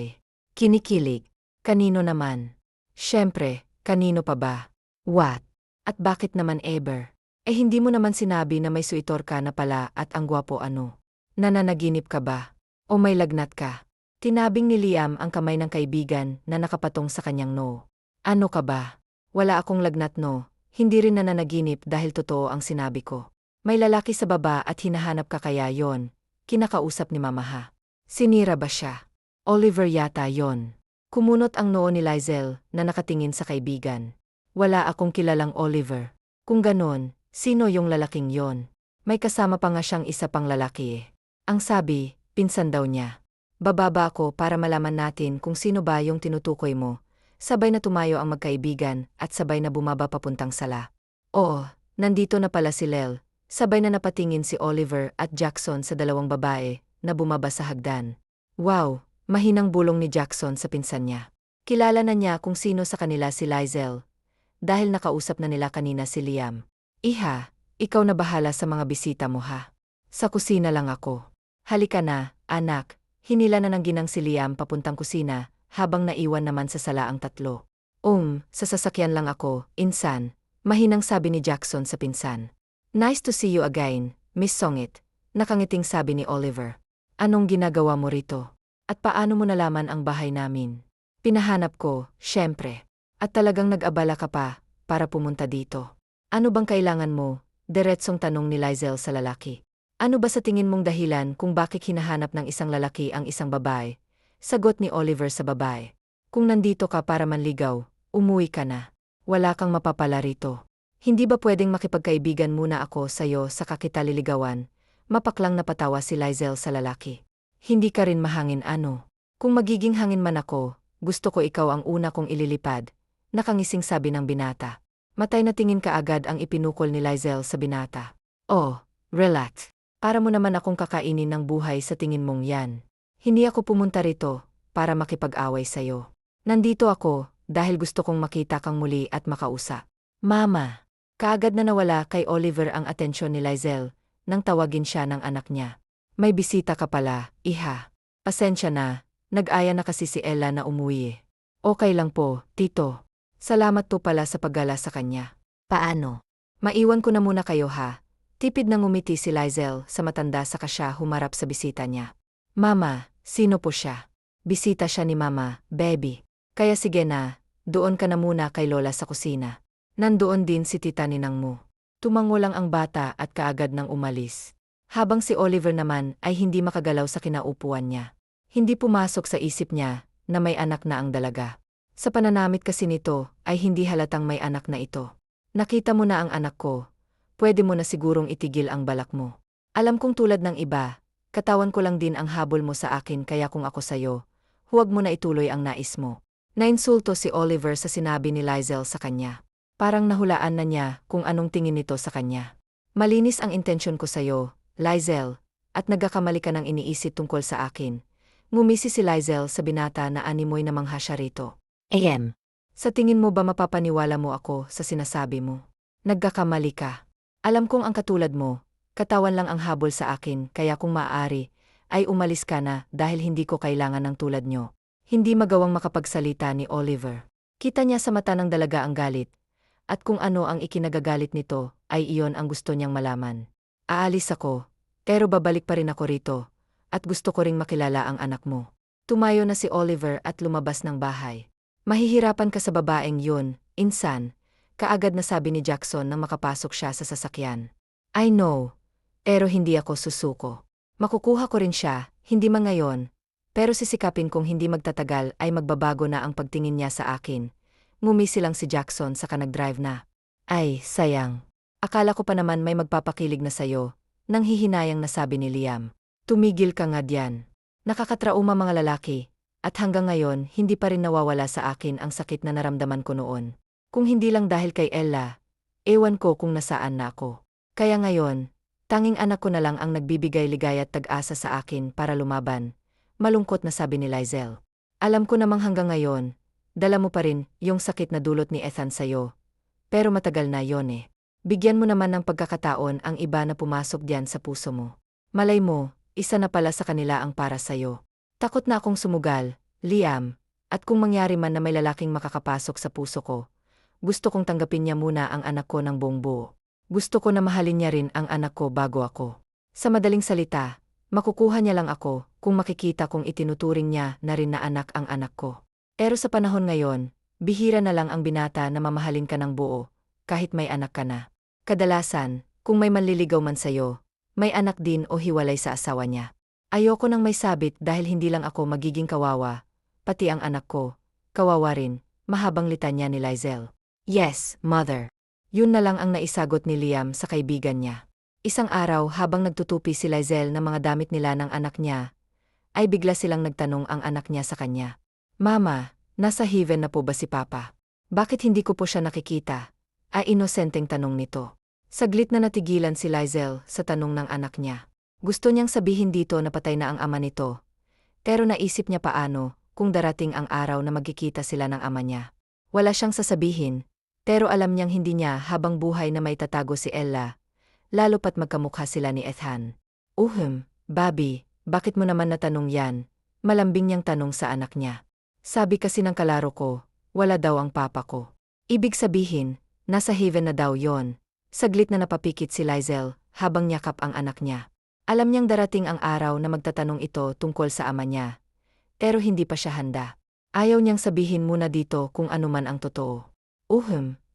Kinikilig? Kanino naman? Siyempre, kanino pa ba? What? At bakit naman ever? Hindi mo naman sinabi na may suitor ka na pala at ang gwapo ano? Nananaginip ka ba? O may lagnat ka? Tinabing ni Liam ang kamay ng kaibigan na nakapatong sa kanyang no. Ano ka ba? Wala akong lagnat no, hindi rin nananaginip dahil totoo ang sinabi ko. May lalaki sa baba at hinahanap ka kaya yon, kinakausap ni Mama ha. Sinira ba siya? Oliver yata yon. Kumunot ang noo ni Lizel na nakatingin sa kaibigan. Wala akong kilalang Oliver. Kung ganon, sino yung lalaking yon? May kasama pa nga siyang isa pang lalaki eh. Ang sabi, pinsan daw niya. Bababa ako para malaman natin kung sino ba yung tinutukoy mo. Sabay na tumayo ang magkaibigan at sabay na bumaba papuntang sala. Oo, nandito na pala si Lel. Sabay na napatingin si Oliver at Jackson sa dalawang babae na bumaba sa hagdan. Wow, mahinang bulong ni Jackson sa pinsan niya. Kilala na niya kung sino sa kanila si Lizel. Dahil nakausap na nila kanina si Liam. Iha, ikaw na bahala sa mga bisita mo ha. Sa kusina lang ako. Halika na, anak. Hinila na ng ginang si Liam papuntang kusina, habang naiwan naman sa sala ang tatlo. Sa sasakyan lang ako, insan, mahinang sabi ni Jackson sa pinsan. Nice to see you again, Miss Songit, nakangiting sabi ni Oliver. Anong ginagawa mo rito? At paano mo nalaman ang bahay namin? Pinahanap ko, syempre. At talagang nag-abala ka pa, para pumunta dito. Ano bang kailangan mo? Diretsong tanong ni Lizel sa lalaki. Ano ba sa tingin mong dahilan kung bakit hinahanap ng isang lalaki ang isang babae? Sagot ni Oliver sa babae. Kung nandito ka para manligaw, umuwi ka na. Wala kang mapapala rito. Hindi ba pwedeng makipagkaibigan muna ako sa'yo sa kita liligawan? Mapaklang napatawa si Lizel sa lalaki. Hindi ka rin mahangin ano. Kung magiging hangin man ako, gusto ko ikaw ang una kong ililipad. Nakangising sabi ng binata. Matay na tingin ka agad ang ipinukol ni Lizel sa binata. Oh, relax. Para mo naman akong kakainin ng buhay sa tingin mong yan. Hindi ako pumunta rito para makipag-away sa'yo. Nandito ako dahil gusto kong makita kang muli at makausap. Mama! Kaagad na nawala kay Oliver ang atensyon ni Lizel nang tawagin siya ng anak niya. May bisita ka pala, iha. Pasensya na, nag-aya na kasi si Ella na umuwi eh. Okay lang po, tito. Salamat po pala sa paggala sa kanya. Paano? Maiwan ko na muna kayo ha. Tipid na ngumiti si Lizel sa matanda saka siya humarap sa bisita niya. Mama, sino po siya? Bisita siya ni Mama, baby. Kaya sige na, doon ka na muna kay Lola sa kusina. Nandoon din si tita ninang mo. Tumango lang ang bata at kaagad nang umalis. Habang si Oliver naman ay hindi makagalaw sa kinaupuan niya. Hindi pumasok sa isip niya na may anak na ang dalaga. Sa pananamit kasi nito ay hindi halatang may anak na ito. Nakita mo na ang anak ko. Pwede mo na sigurong itigil ang balak mo. Alam kong tulad ng iba, katawan ko lang din ang habol mo sa akin kaya kung ako sayo, huwag mo na ituloy ang nais mo. Nainsulto si Oliver sa sinabi ni Lizel sa kanya. Parang nahulaan na niya kung anong tingin nito sa kanya. Malinis ang intensyon ko sayo, Lizel, at nagkakamali ka ng iniisip tungkol sa akin. Ngumisi si Lizel sa binata na animoy na manghasya rito. Sa tingin mo ba mapapaniwala mo ako sa sinasabi mo? Nagkakamali ka. Alam kong ang katulad mo, katawan lang ang habol sa akin kaya kung maaari, ay umalis ka na dahil hindi ko kailangan ng tulad nyo. Hindi magawang makapagsalita ni Oliver. Kita niya sa mata ng dalaga ang galit, at kung ano ang ikinagagalit nito, ay iyon ang gusto niyang malaman. Aalis ako, pero babalik pa rin ako rito, at gusto ko ring makilala ang anak mo. Tumayo na si Oliver at lumabas ng bahay. Mahihirapan ka sa babaeng yun, insan. Kaagad na sabi ni Jackson nang makapasok siya sa sasakyan. I know, pero hindi ako susuko. Makukuha ko rin siya, hindi man ngayon, pero sisikapin kong hindi magtatagal ay magbabago na ang pagtingin niya sa akin. Ngumisi lang si Jackson saka nag-drive na. Ay, sayang. Akala ko pa naman may magpapakilig na sayo, nang hihinayang nasabi ni Liam. Tumigil ka nga diyan. Nakakatrauma mga lalaki, at hanggang ngayon hindi pa rin nawawala sa akin ang sakit na naramdaman ko noon. Kung hindi lang dahil kay Ella, ewan ko kung nasaan na ako. Kaya ngayon, tanging anak ko na lang ang nagbibigay ligaya at tag-asa sa akin para lumaban. Malungkot na sabi ni Lizel. Alam ko namang hanggang ngayon, dala mo pa rin yung sakit na dulot ni Ethan sa'yo. Pero matagal na yon eh. Bigyan mo naman ng pagkakataon ang iba na pumasok diyan sa puso mo. Malay mo, isa na pala sa kanila ang para sa'yo. Takot na akong sumugal, Liam, at kung mangyari man na may lalaking makakapasok sa puso ko, gusto kong tanggapin niya muna ang anak ko ng buong buo. Gusto ko na mahalin niya rin ang anak ko bago ako. Sa madaling salita, Makukuha niya lang ako kung makikita kong itinuturing niya na rin na anak ang anak ko. Pero sa panahon ngayon, bihira na lang ang binata na mamahalin ka ng buo, kahit may anak ka na. Kadalasan, kung may manliligaw man sa'yo, may anak din o hiwalay sa asawa niya. Ayoko nang may sabit dahil hindi lang ako magiging kawawa, pati ang anak ko, kawawa rin, mahabang litanya ni Lizel. Yes, mother. Yun na lang ang naisagot ni Liam sa kaibigan niya. Isang araw habang nagtutupi si Lizel ng mga damit nila ng anak niya, ay bigla silang nagtanong ang anak niya sa kanya. Mama, nasa heaven na po ba si Papa? Bakit hindi ko po siya nakikita? Ay inosenteng tanong nito. Saglit na natigilan si Lizel sa tanong ng anak niya. Gusto niyang sabihin dito na patay na ang ama nito. Pero naisip niya paano kung darating ang araw na magkikita sila ng ama niya. Wala siyang sasabihin, pero alam niyang hindi niya habang buhay na may tatago si Ella, lalo pat magkamukha sila ni Ethan. Bobby, bakit mo naman natanong yan? Malambing niyang tanong sa anak niya. Sabi kasi ng kalaro ko, wala daw ang papa ko. Ibig sabihin, nasa heaven na daw yon. Saglit na napapikit si Lizel habang niyakap ang anak niya. Alam niyang darating ang araw na magtatanong ito tungkol sa ama niya. Pero hindi pa siya handa. Ayaw niyang sabihin muna dito kung ano man ang totoo.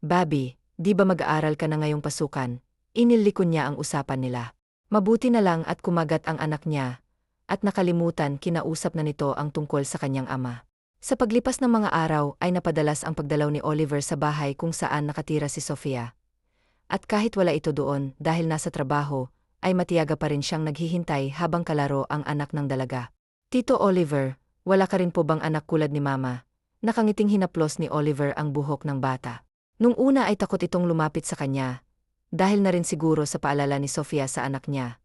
Bobby, di ba mag-aaral ka na ngayong pasukan? Inilikon niya ang usapan nila. Mabuti na lang at kumagat ang anak niya, at nakalimutan kinausap na nito ang tungkol sa kanyang ama. Sa paglipas ng mga araw ay napadalas ang pagdalaw ni Oliver sa bahay kung saan nakatira si Sofia. At kahit wala ito doon dahil nasa trabaho, ay matiyaga pa rin siyang naghihintay habang kalaro ang anak ng dalaga. Tito Oliver, wala ka rin po bang anak kulad ni Mama? Nakangiting hinaplos ni Oliver ang buhok ng bata. Nung una ay takot itong lumapit sa kanya, dahil na rin siguro sa paalala ni Sofia sa anak niya.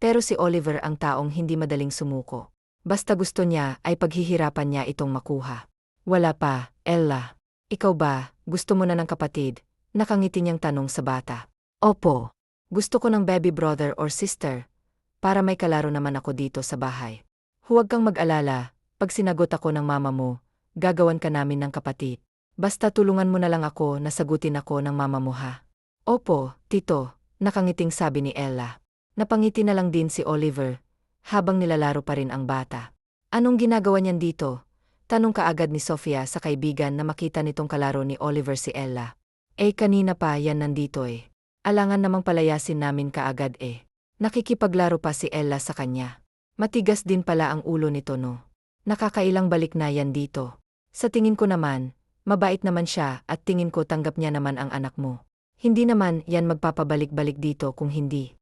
Pero si Oliver ang taong hindi madaling sumuko. Basta gusto niya ay paghihirapan niya itong makuha. Wala pa, Ella. Ikaw ba, gusto mo na ng kapatid? Nakangiti niyang tanong sa bata. Opo. Gusto ko ng baby brother or sister, para may kalaro naman ako dito sa bahay. Huwag kang mag-alala, pag sinagot ako ng mama mo, gagawan ka namin ng kapatid. Basta tulungan mo na lang ako na sagutin ako ng mama mo ha. Opo, tito, nakangiting sabi ni Ella. Napangiti na lang din si Oliver, habang nilalaro pa rin ang bata. Anong ginagawa niyan dito? Tanong kaagad ni Sofia sa kaibigan na makita nitong kalaro ni Oliver si Ella. Kanina pa yan nandito eh. Alangan namang palayasin namin kaagad eh. Nakikipaglaro pa si Ella sa kanya. Matigas din pala ang ulo nito no. Nakakailang balik na yan dito. Sa tingin ko naman, mabait naman siya at tingin ko tanggap niya naman ang anak mo. Hindi naman yan magpapabalik-balik dito kung hindi.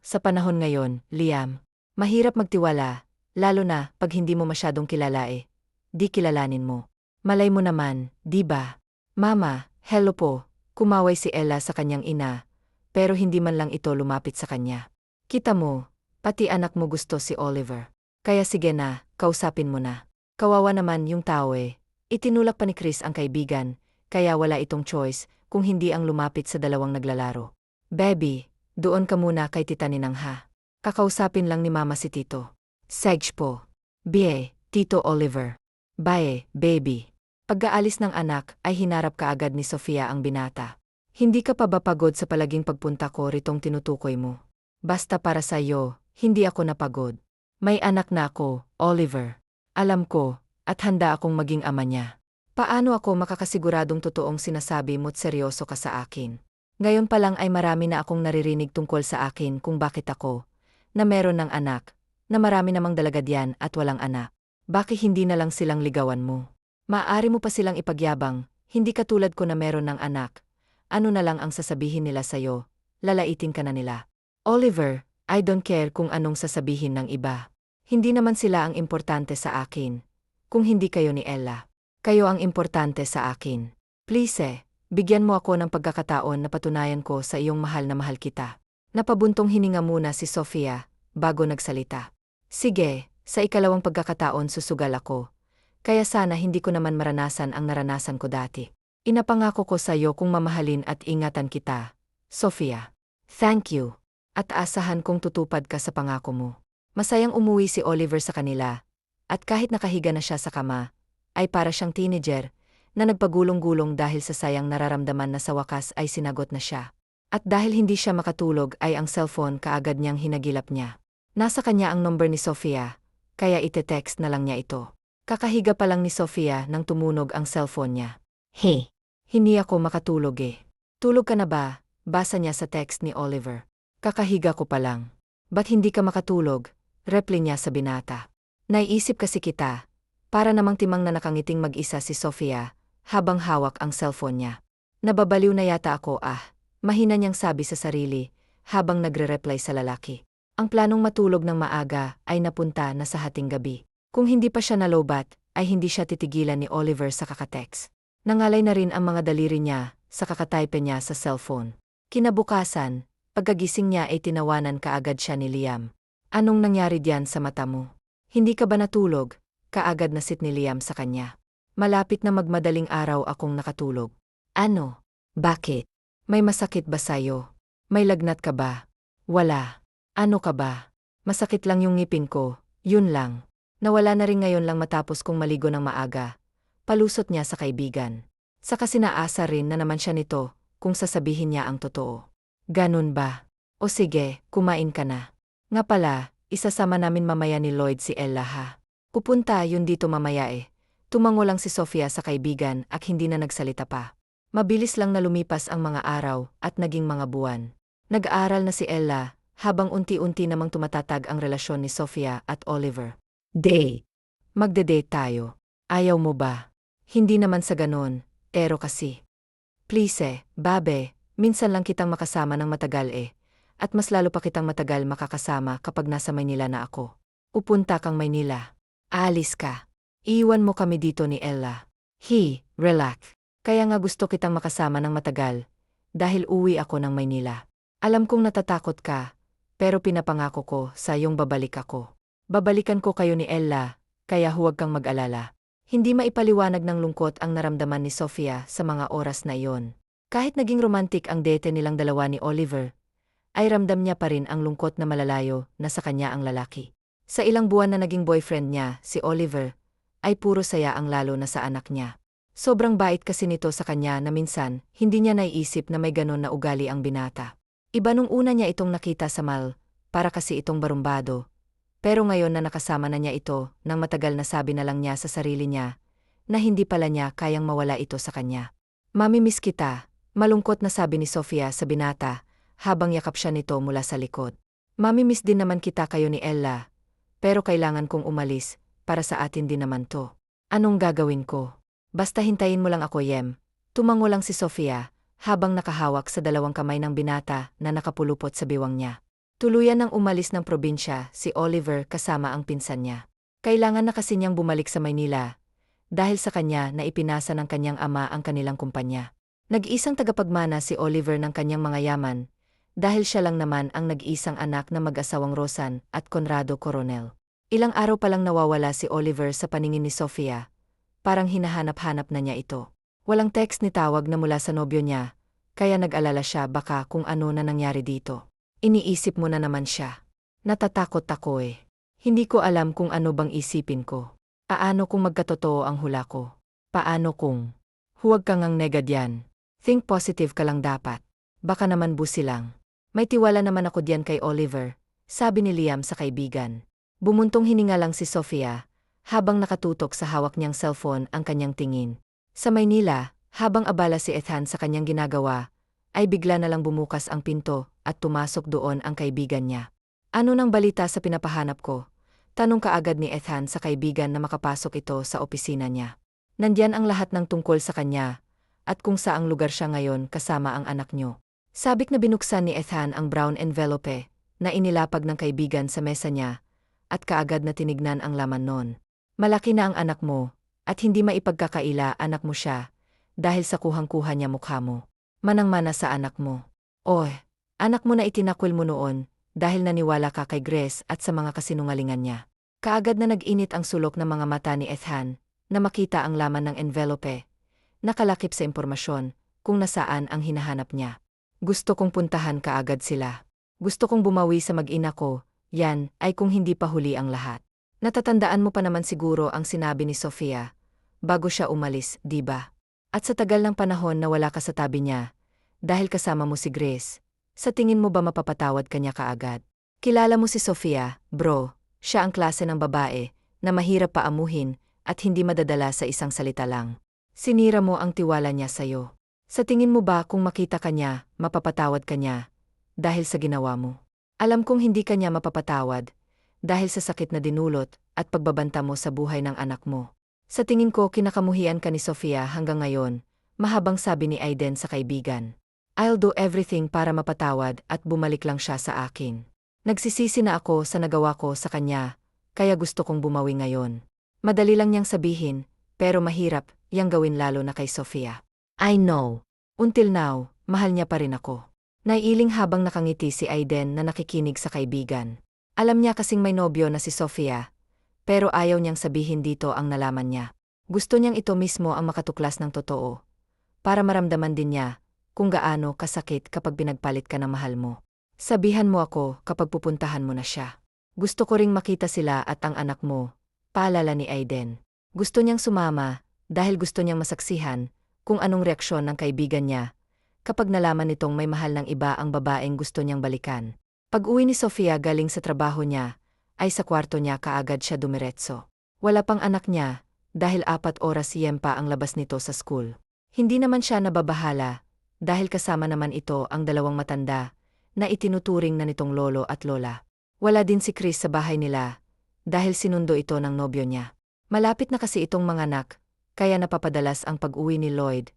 Sa panahon ngayon, Liam, mahirap magtiwala, lalo na pag hindi mo masyadong kilala eh. Di kilalanin mo. Malay mo naman, di ba? Mama, hello po. Kumaway si Ella sa kanyang ina, pero hindi man lang ito lumapit sa kanya. Kita mo, pati anak mo gusto si Oliver. Kaya sige na, kausapin mo na. Kawawa naman yung tao eh. Itinulak pa ni Chris ang kaibigan, kaya wala itong choice kung hindi ang lumapit sa dalawang naglalaro. Baby, doon ka muna kay Tita Ninang ha. Kakausapin lang ni Mama si Tito. Sedge po. Bie, Tito Oliver. Bye, baby. Pagkaalis ng anak ay hinarap kaagad ni Sofia ang binata. Hindi ka pa ba pagod sa palaging pagpunta ko ritong tinutukoy mo? Basta para sa iyo, hindi ako napagod. May anak na ako, Oliver. Alam ko, at handa akong maging ama niya. Paano ako makakasiguradong totoong sinasabi mo't seryoso ka sa akin? Ngayon pa lang ay marami na akong naririnig tungkol sa akin kung bakit ako, na meron ng anak, na marami namang dalaga diyan at walang anak. Bakit hindi na lang silang ligawan mo? Maaari mo pa silang ipagyabang, hindi katulad ko na meron ng anak. Ano na lang ang sasabihin nila sa'yo, lalaitin ka na nila. Oliver, I don't care kung anong sasabihin ng iba. Hindi naman sila ang importante sa akin. Kung hindi kayo ni Ella. Kayo ang importante sa akin. Please bigyan mo ako ng pagkakataon na patunayan ko sa iyong mahal na mahal kita. Napabuntong hininga muna si Sofia, bago nagsalita. Sige, sa ikalawang pagkakataon susugal ako. Kaya sana hindi ko naman maranasan ang naranasan ko dati. Inapangako ko sa iyo kung mamahalin at ingatan kita, Sofia. Thank you. At aasahan kong tutupad ka sa pangako mo. Masayang umuwi si Oliver sa kanila, at kahit nakahiga na siya sa kama, ay para siyang teenager, na nagpagulong-gulong dahil sa sayang nararamdaman na sa wakas ay sinagot na siya. At dahil hindi siya makatulog ay ang cellphone kaagad niyang hinagilap niya. Nasa kanya ang number ni Sofia, kaya ite-text na lang niya ito. Kakahiga pa lang ni Sofia nang tumunog ang cellphone niya. Hey, hindi ako makatulog eh. Tulog ka na ba? Basa niya sa text ni Oliver. Kakahiga ko pa lang. Ba't hindi ka makatulog? Reply niya sa binata. Naiisip kasi kita. Para namang timang na nakangiting mag-isa si Sofia, habang hawak ang cellphone niya. Nababaliw na yata ako mahina niyang sabi sa sarili, habang nagre-reply sa lalaki. Ang planong matulog ng maaga ay napunta na sa hating gabi. Kung hindi pa siya nalobat, ay hindi siya titigilan ni Oliver sa kakatext. Nangalay na rin ang mga daliri niya sa kakatype niya sa cellphone. Kinabukasan, pagkagising niya ay tinawanan kaagad siya ni Liam. Anong nangyari diyan sa mata mo? Hindi ka ba natulog? Kaagad nasit ni Liam sa kanya. Malapit na magmadaling araw akong nakatulog. Ano? Bakit? May masakit ba sa'yo? May lagnat ka ba? Wala. Ano ka ba? Masakit lang yung ngipin ko, yun lang. Nawala na rin ngayon lang matapos kong maligo ng maaga. Palusot niya sa kaibigan. Saka sinaasa rin na naman siya nito kung sasabihin niya ang totoo. Ganun ba? O sige, kumain ka na. Nga pala, isasama namin mamaya ni Lloyd si Ella ha. Pupunta yun dito mamaya eh. Tumango lang si Sofia sa kaibigan at hindi na nagsalita pa. Mabilis lang na lumipas ang mga araw at naging mga buwan. Nag-aaral na si Ella, habang unti-unti namang tumatatag ang relasyon ni Sofia at Oliver. Date. Magde-date tayo. Ayaw mo ba? Hindi naman sa ganon, pero kasi. Please babe, minsan lang kitang makasama ng matagal at mas lalo pa kitang matagal makakasama kapag nasa Maynila na ako. Upunta kang Maynila. Aalis ka. Iiwan mo kami dito ni Ella. Relax. Kaya nga gusto kitang makasama ng matagal, dahil uwi ako ng Maynila. Alam kong natatakot ka, pero pinapangako ko sa iyong babalik ako. Babalikan ko kayo ni Ella, kaya huwag kang mag-alala. Hindi maipaliwanag ng lungkot ang naramdaman ni Sofia sa mga oras na iyon. Kahit naging romantic ang date nilang dalawa ni Oliver, ay ramdam niya pa rin ang lungkot na malalayo na sa kanya ang lalaki. Sa ilang buwan na naging boyfriend niya, si Oliver, ay puro saya ang lalo na sa anak niya. Sobrang bait kasi nito sa kanya na minsan, hindi niya naiisip na may ganon na ugali ang binata. Iba nung una niya itong nakita sa mall, para kasi itong barumbado. Pero ngayon na nakasama na niya ito, nang matagal na sabi na lang niya sa sarili niya, na hindi pala niya kayang mawala ito sa kanya. Mamimiss kita, malungkot na sabi ni Sofia sa binata, habang yakap siya nito mula sa likod. Mamimiss din naman kita kayo ni Ella, pero kailangan kong umalis, para sa atin din naman to. Anong gagawin ko? Basta hintayin mo lang ako Yem. Tumango lang si Sofia, habang nakahawak sa dalawang kamay ng binata na nakapulupot sa biwang niya. Tuluyan nang umalis ng probinsya si Oliver kasama ang pinsan niya. Kailangan na kasi niyang bumalik sa Maynila, dahil sa kanya na ipinasa ng kanyang ama ang kanilang kumpanya. Nag-isang tagapagmana si Oliver ng kanyang mga yaman, dahil siya lang naman ang nag-isang anak na mag-asawang Rosan at Conrado Coronel. Ilang araw pa lang nawawala si Oliver sa paningin ni Sofia, parang hinahanap-hanap na niya ito. Walang text ni tawag na mula sa nobyo niya, kaya nag-alala siya baka kung ano na nangyari dito. Iniisip mo na naman siya. Natatakot ako Hindi ko alam kung ano bang isipin ko. Paano kung magkatotoo ang hula ko? Paano kung? Huwag kang ang negad yan. Think positive ka lang dapat. Baka naman busi lang. May tiwala naman ako diyan kay Oliver, sabi ni Liam sa kaibigan. Bumuntong hininga lang si Sofia, habang nakatutok sa hawak niyang cellphone ang kanyang tingin. Sa Maynila, habang abala si Ethan sa kanyang ginagawa, ay bigla na lang bumukas ang pinto at tumasok doon ang kaibigan niya. Ano nang balita sa pinapahanap ko? Tanong kaagad ni Ethan sa kaibigan na makapasok ito sa opisina niya. Nandyan ang lahat ng tungkol sa kanya, at kung saang lugar siya ngayon kasama ang anak niyo. Sabik na binuksan ni Ethan ang brown envelope na inilapag ng kaibigan sa mesa niya, at kaagad na tinignan ang laman nun. Malaki na ang anak mo, at hindi maipagkakaila anak mo siya, dahil sa kuhang-kuha niya mukha mo. Manang-mana sa anak mo. Anak mo na itinakwil mo noon, dahil naniwala ka kay Grace at sa mga kasinungalingan niya. Kaagad na nag-init ang sulok ng mga mata ni Ethan, na makita ang laman ng envelope. Nakalakip sa impormasyon, kung nasaan ang hinahanap niya. Gusto kong puntahan kaagad sila. Gusto kong bumawi sa mag-ina ko, yan ay kung hindi pa huli ang lahat. Natatandaan mo pa naman siguro ang sinabi ni Sofia, bago siya umalis, di ba? At sa tagal ng panahon na wala ka sa tabi niya, dahil kasama mo si Grace, sa tingin mo ba mapapatawad kanya kaagad? Kilala mo si Sofia, bro. Siya ang klase ng babae na mahirap paamuhin at hindi madadala sa isang salita lang. Sinira mo ang tiwala niya sa'yo. Sa tingin mo ba kung makita ka niya, mapapatawad ka niya dahil sa ginawa mo? Alam kong hindi ka niya mapapatawad dahil sa sakit na dinulot at pagbabanta mo sa buhay ng anak mo. Sa tingin ko kinakamuhian ka ni Sofia hanggang ngayon, mahabang sabi ni Aiden sa kaibigan. I'll do everything para mapatawad at bumalik lang siya sa akin. Nagsisisi na ako sa nagawa ko sa kanya, kaya gusto kong bumawi ngayon. Madali lang niyang sabihin, pero mahirap yang gawin lalo na kay Sofia. I know. Until now, mahal niya pa rin ako. Naiiling habang nakangiti si Aiden na nakikinig sa kaibigan. Alam niya kasing may nobyo na si Sofia, pero ayaw niyang sabihin dito ang nalaman niya. Gusto niyang ito mismo ang makatuklas ng totoo, para maramdaman din niya kung gaano kasakit kapag pinagpalit ka ng mahal mo. Sabihan mo ako kapag pupuntahan mo na siya. Gusto ko ring makita sila at ang anak mo, paalala ni Aiden. Gusto niyang sumama dahil gusto niyang masaksihan kung anong reaksyon ng kaibigan niya kapag nalaman nitong may mahal ng iba ang babaeng gusto niyang balikan. Pag-uwi ni Sofia galing sa trabaho niya, ay sa kwarto niya kaagad siya dumiretso. Wala pang anak niya dahil 4 oras siyempa ang labas nito sa school. Hindi naman siya nababahala dahil kasama naman ito ang 2 matanda na itinuturing na nitong lolo at lola. Wala din si Chris sa bahay nila dahil sinundo ito ng nobyo niya. Malapit na kasi itong manganak, kaya napapadalas ang pag-uwi ni Lloyd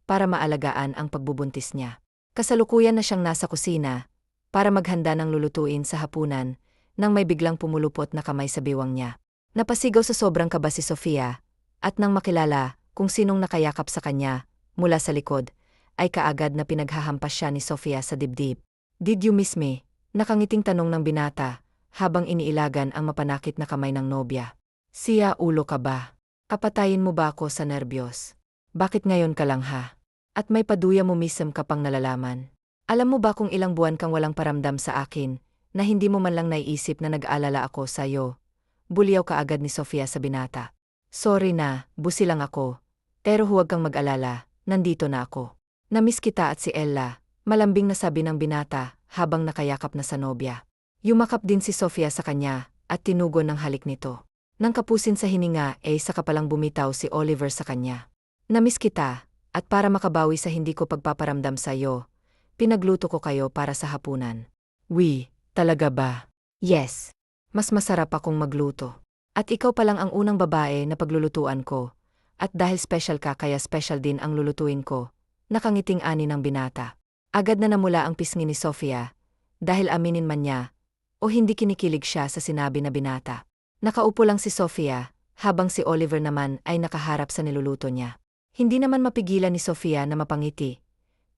para maalagaan ang pagbubuntis niya. Kasalukuyan na siyang nasa kusina para maghanda ng lulutuin sa hapunan nang may biglang pumulupot na kamay sa biwang niya. Napasigaw sa sobrang kaba si Sofia at nang makilala kung sinong nakayakap sa kanya mula sa likod, ay kaagad na pinaghahampas siya ni Sofia sa dibdib. Did you miss me? Nakangiting tanong ng binata habang iniilagan ang mapanakit na kamay ng nobya. Siya, ulo ka ba? Kapatayin mo ba ako sa nerbiyos? Bakit ngayon ka lang ha? At may paduya mo mism ka pang nalalaman. Alam mo ba kung ilang buwan kang walang paramdam sa akin na hindi mo man lang naiisip na nag-aalala ako sa'yo? Buliyaw ka agad ni Sofia sa binata. Sorry na, busi lang ako. Pero huwag kang mag-alala, nandito na ako. Namiss kita at si Ella. Malambing na sabi ng binata habang nakayakap na sa nobya. Yumakap din si Sofia sa kanya at tinugon ng halik nito. Nang kapusin sa hininga saka palang bumitaw si Oliver sa kanya. Namiss kita at para makabawi sa hindi ko pagpaparamdam sa iyo, pinagluto ko kayo para sa hapunan. Talaga ba? Yes. Mas masarap akong magluto. At ikaw pa lang ang unang babae na paglulutuan ko. At dahil special ka kaya special din ang lulutuin ko. Nakangiting ani ng binata. Agad na namula ang pisngi ni Sofia, dahil aminin man niya, o hindi kinikilig siya sa sinabi na binata. Nakaupo lang si Sofia, habang si Oliver naman ay nakaharap sa niluluto niya. Hindi naman mapigilan ni Sofia na mapangiti,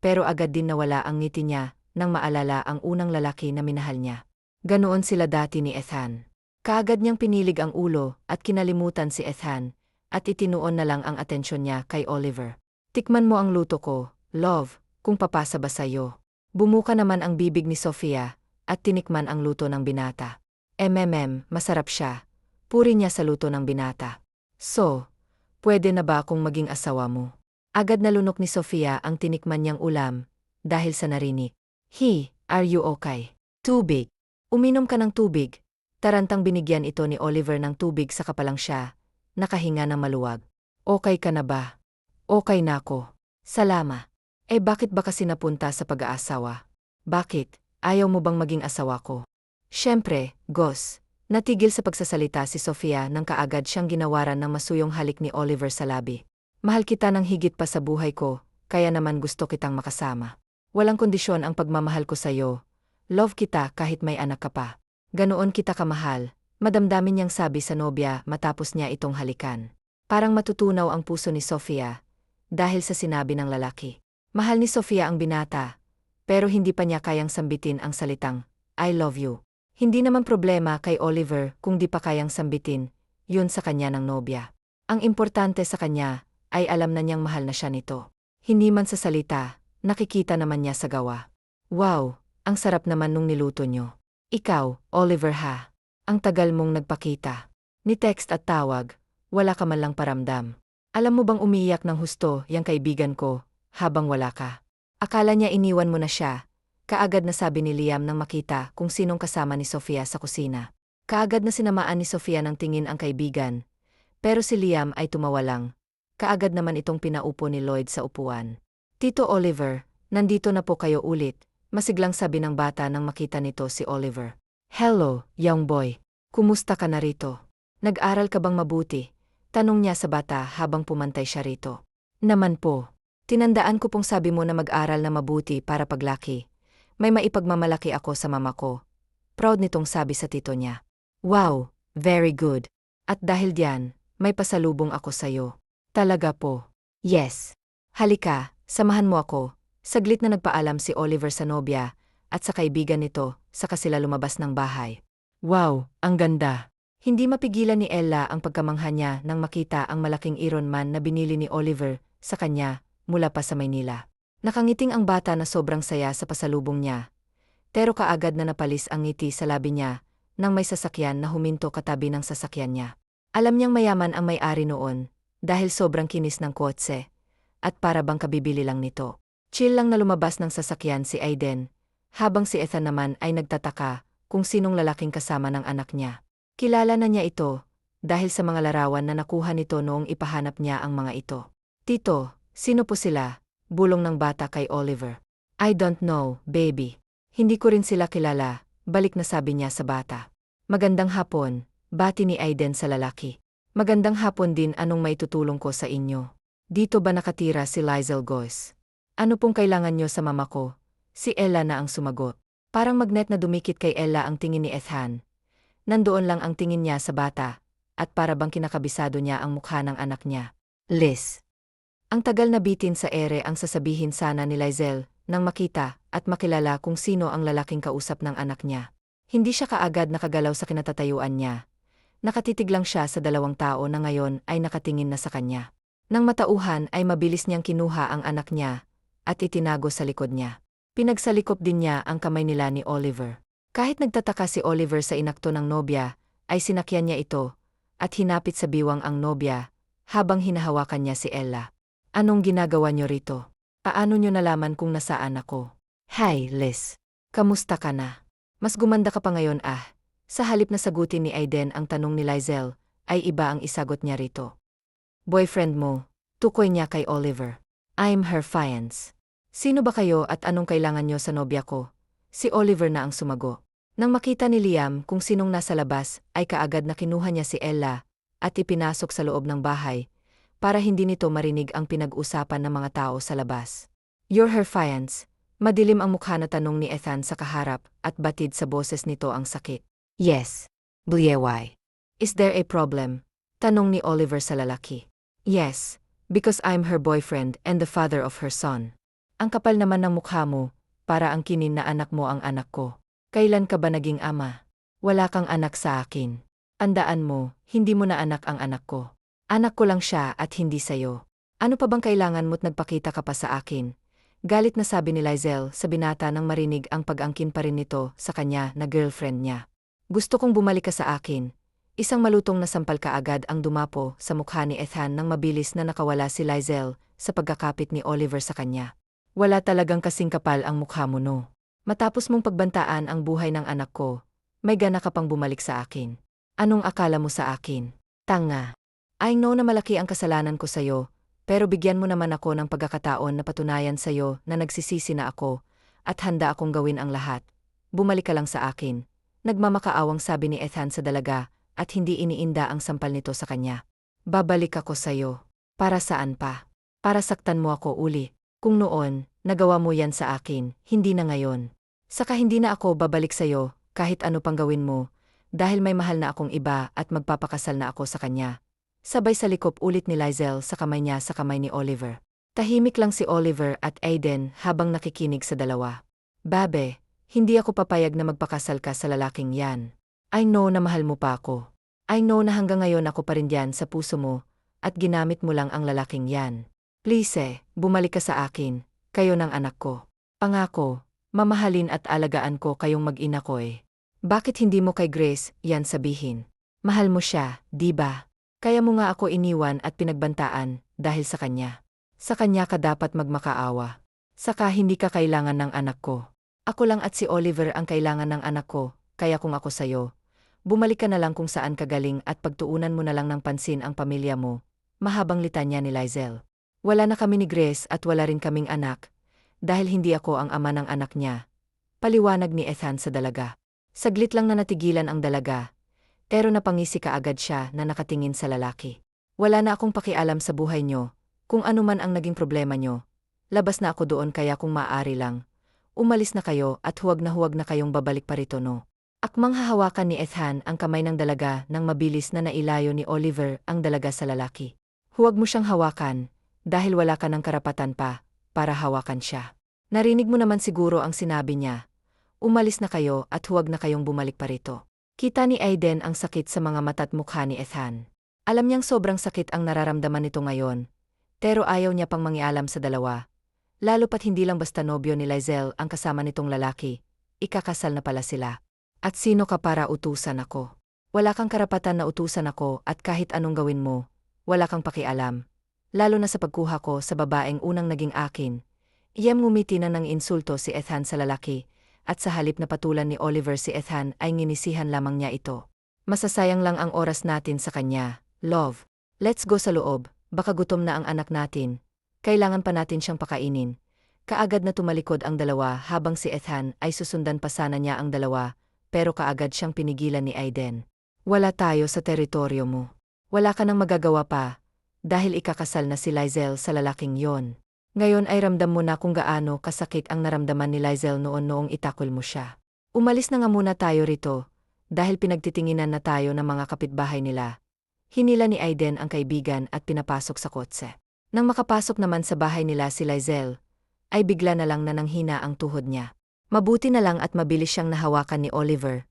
pero agad din nawala ang ngiti niya nang maalala ang unang lalaki na minahal niya. Ganoon sila dati ni Ethan. Kaagad niyang pinilig ang ulo at kinalimutan si Ethan, at itinuon na lang ang atensyon niya kay Oliver. Tikman mo ang luto ko, love. Kung papasa ba sa'yo. Bumuka naman ang bibig ni Sofia at tinikman ang luto ng binata. Masarap siya. Puri niya sa luto ng binata. So, pwede na ba akong maging asawa mo? Agad na lunok ni Sofia ang tinikman niyang ulam dahil sa narinig. Are you okay? Tubig. Uminom ka ng tubig. Tarantang binigyan ito ni Oliver ng tubig sa kapalang siya, nakahinga ng maluwag. Okay ka na ba? Okay na ako. Salama. Bakit ba kasi napunta sa pag-aasawa? Bakit? Ayaw mo bang maging asawa ko? Siyempre, Gos. Natigil sa pagsasalita si Sofia nang kaagad siyang ginawaran ng masuyong halik ni Oliver sa labi. Mahal kita ng higit pa sa buhay ko, kaya naman gusto kitang makasama. Walang kondisyon ang pagmamahal ko sa'yo. Love kita kahit may anak ka pa. Ganoon kita kamahal, madamdamin niyang sabi sa nobya matapos niya itong halikan. Parang matutunaw ang puso ni Sofia dahil sa sinabi ng lalaki. Mahal ni Sofia ang binata, pero hindi pa niya kayang sambitin ang salitang, I love you. Hindi naman problema kay Oliver kung di pa kayang sambitin, yun sa kanya ng nobya. Ang importante sa kanya ay alam na niyang mahal na siya nito. Hindi man sa salita, nakikita naman niya sa gawa. Wow, ang sarap naman nung niluto niyo. Ikaw, Oliver ha? Ang tagal mong nagpakita. Ni text at tawag, wala ka man lang paramdam. Alam mo bang umiiyak ng husto yang kaibigan ko? Habang wala ka. Akala niya iniwan mo na siya, Kaagad na sabi ni Liam nang makita kung sinong kasama ni Sofia sa kusina. Kaagad na sinamaan ni Sofia ng tingin ang kaibigan. Pero si Liam ay tumawa lang. Kaagad naman itong pinaupo ni Lloyd sa upuan. Tito Oliver, nandito na po kayo ulit, masiglang sabi ng bata nang makita nito si Oliver. Hello, young boy. Kumusta ka na rito? Nag-aral ka bang mabuti? Tanong niya sa bata habang pumantay siya rito. Naman po. Tinandaan ko pong sabi mo na mag-aral na mabuti para paglaki. May maipagmamalaki ako sa mama ko. Proud nitong sabi sa tito niya. Wow, very good. At dahil diyan, may pasalubong ako sa'yo. Talaga po. Yes. Halika, samahan mo ako. Saglit na nagpaalam si Oliver sa nobya at sa kaibigan nito, saka sila lumabas ng bahay. Wow, ang ganda. Hindi mapigilan ni Ella ang pagkamangha niya nang makita ang malaking Iron Man na binili ni Oliver sa kanya mula pa sa Maynila. Nakangiting ang bata na sobrang saya sa pasalubong niya. Pero kaagad na napalis ang ngiti sa labi niya nang may sasakyan na huminto katabi ng sasakyan niya. Alam niyang mayaman ang may-ari noon dahil sobrang kinis ng kotse at para bang kabibili lang nito. Chill lang na lumabas ng sasakyan si Aiden habang si Ethan naman ay nagtataka kung sinong lalaking kasama ng anak niya. Kilala na niya ito dahil sa mga larawan na nakuha nito noong ipahanap niya ang mga ito. Tito, sino po sila? Bulong ng bata kay Oliver. I don't know, baby. Hindi ko rin sila kilala, balik na sabi niya sa bata. Magandang hapon, bati ni Aiden sa lalaki. Magandang hapon din, anong maitutulong ko sa inyo? Dito ba nakatira si Lizel Goes? Ano pong kailangan niyo sa mama ko? Si Ella na ang sumagot. Parang magnet na dumikit kay Ella ang tingin ni Ethan. Nandoon lang ang tingin niya sa bata, at para bang kinakabisado niya ang mukha ng anak niya. Liz. Ang tagal na bitin sa ere ang sasabihin sana ni Lizel nang makita at makilala kung sino ang lalaking kausap ng anak niya. Hindi siya kaagad nakagalaw sa kinatatayuan niya. Nakatitig lang siya sa dalawang tao na ngayon ay nakatingin na sa kanya. Nang matauhan ay mabilis niyang kinuha ang anak niya at itinago sa likod niya. Pinagsalikop din niya ang kamay nila ni Oliver. Kahit nagtataka si Oliver sa inakto ng nobya, ay sinakyan niya ito at hinapit sa biwang ang nobya habang hinahawakan niya si Ella. Anong ginagawa niyo rito? Paano niyo nalaman kung nasaan ako? Hi, Liz. Kamusta ka na? Mas gumanda ka pa ngayon Sa halip na sagutin ni Aiden ang tanong ni Lizel, ay iba ang isagot niya rito. Boyfriend mo, tukoy niya kay Oliver. I'm her fiance. Sino ba kayo at anong kailangan niyo sa nobya ko? Si Oliver na ang sumago. Nang makita ni Liam kung sinong nasa labas, ay kaagad na kinuha niya si Ella at ipinasok sa loob ng bahay para hindi nito marinig ang pinag-usapan ng mga tao sa labas. You're her fiance. Madilim ang mukha na tanong ni Ethan sa kaharap at batid sa boses nito ang sakit. Yes. Why? Is there a problem? Tanong ni Oliver sa lalaki. Yes, because I'm her boyfriend and the father of her son. Ang kapal naman ng mukha mo, para ang kinin na anak mo ang anak ko. Kailan ka ba naging ama? Wala kang anak sa akin. Andaan mo, hindi mo na anak ang anak ko. Anak ko lang siya at hindi sayo. Ano pa bang kailangan mo't nagpakita ka pa sa akin? Galit na sabi ni Lizel sa binata nang marinig ang pag-angkin pa rin nito sa kanya na girlfriend niya. Gusto kong bumalik ka sa akin. Isang malutong na sampal kaagad ang dumapo sa mukha ni Ethan nang mabilis na nakawala si Lizel sa pagkakapit ni Oliver sa kanya. Wala talagang kasing kapal ang mukha mo no. Matapos mong pagbantaan ang buhay ng anak ko, may gana ka pang bumalik sa akin. Anong akala mo sa akin? Tanga. I know na malaki ang kasalanan ko sa'yo, pero bigyan mo naman ako ng pagkakataon na patunayan sa'yo na nagsisisi na ako at handa akong gawin ang lahat. Bumalik ka lang sa akin. Nagmamakaawang sabi ni Ethan sa dalaga at hindi iniinda ang sampal nito sa kanya. Babalik ako sa'yo. Para saan pa? Para saktan mo ako uli. Kung noon, nagawa mo yan sa akin, hindi na ngayon. Saka hindi na ako babalik sa'yo kahit ano pang gawin mo dahil may mahal na akong iba at magpapakasal na ako sa kanya. Sabay salikop ulit ni Lizel sa kamay niya sa kamay ni Oliver. Tahimik lang si Oliver at Aiden habang nakikinig sa dalawa. Babe, hindi ako papayag na magpakasal ka sa lalaking yan. I know na mahal mo pa ako. I know na hanggang ngayon ako pa rin yan sa puso mo at ginamit mo lang ang lalaking yan. Please bumalik ka sa akin, kayo ng anak ko. Pangako, mamahalin at alagaan ko kayong mag-ina ko Bakit hindi mo kay Grace yan sabihin? Mahal mo siya, di ba? Kaya mo nga ako iniwan at pinagbantaan dahil sa kanya. Sa kanya ka dapat magmakaawa. Saka hindi ka kailangan ng anak ko. Ako lang at si Oliver ang kailangan ng anak ko, kaya kung ako sayo, bumalik ka na lang kung saan ka galing at pagtuunan mo na lang ng pansin ang pamilya mo. Mahabang litanya ni Lizel. Wala na kami ni Grace at wala rin kaming anak, dahil hindi ako ang ama ng anak niya. Paliwanag ni Ethan sa dalaga. Saglit lang na natigilan ang dalaga, pero napangisi kaagad siya na nakatingin sa lalaki. Wala na akong pakialam sa buhay nyo, kung ano man ang naging problema nyo. Labas na ako doon kaya kung maaari lang. Umalis na kayo at huwag na kayong babalik pa rito no. Akmang hahawakan ni Ethan ang kamay ng dalaga nang mabilis na nailayo ni Oliver ang dalaga sa lalaki. Huwag mo siyang hawakan, dahil wala ka ng karapatan pa, para hawakan siya. Narinig mo naman siguro ang sinabi niya. Umalis na kayo at huwag na kayong bumalik pa rito. Kita ni Aiden ang sakit sa mga mata't mukha ni Ethan. Alam niyang sobrang sakit ang nararamdaman nito ngayon, pero ayaw niya pang mangialam sa dalawa. Lalo pat hindi lang basta nobyo ni Lizel ang kasama nitong lalaki, ikakasal na pala sila. At sino ka para utusan ako? Wala kang karapatan na utusan ako at kahit anong gawin mo, wala kang pakialam. Lalo na sa pagkuha ko sa babaeng unang naging akin. Iyam ngumiti na ng insulto si Ethan sa lalaki, at sa halip na patulan ni Oliver si Ethan ay nginisihan lamang niya ito. Masasayang lang ang oras natin sa kanya, love. Let's go sa loob, baka gutom na ang anak natin. Kailangan pa natin siyang pakainin. Kaagad na tumalikod ang dalawa habang si Ethan ay susundan pa sana niya ang dalawa, pero kaagad siyang pinigilan ni Aiden. Wala tayo sa teritoryo mo. Wala ka nang magagawa pa, dahil ikakasal na si Lizel sa lalaking yon. Ngayon ay ramdam mo na kung gaano kasakit ang naramdaman ni Lizel noong itakol mo siya. Umalis na nga muna tayo rito, dahil pinagtitinginan na tayo ng mga kapitbahay nila. Hinila ni Aiden ang kaibigan at pinapasok sa kotse. Nang makapasok naman sa bahay nila si Lizel, ay bigla na lang na nanghina ang tuhod niya. Mabuti na lang at mabilis siyang nahawakan ni Oliver,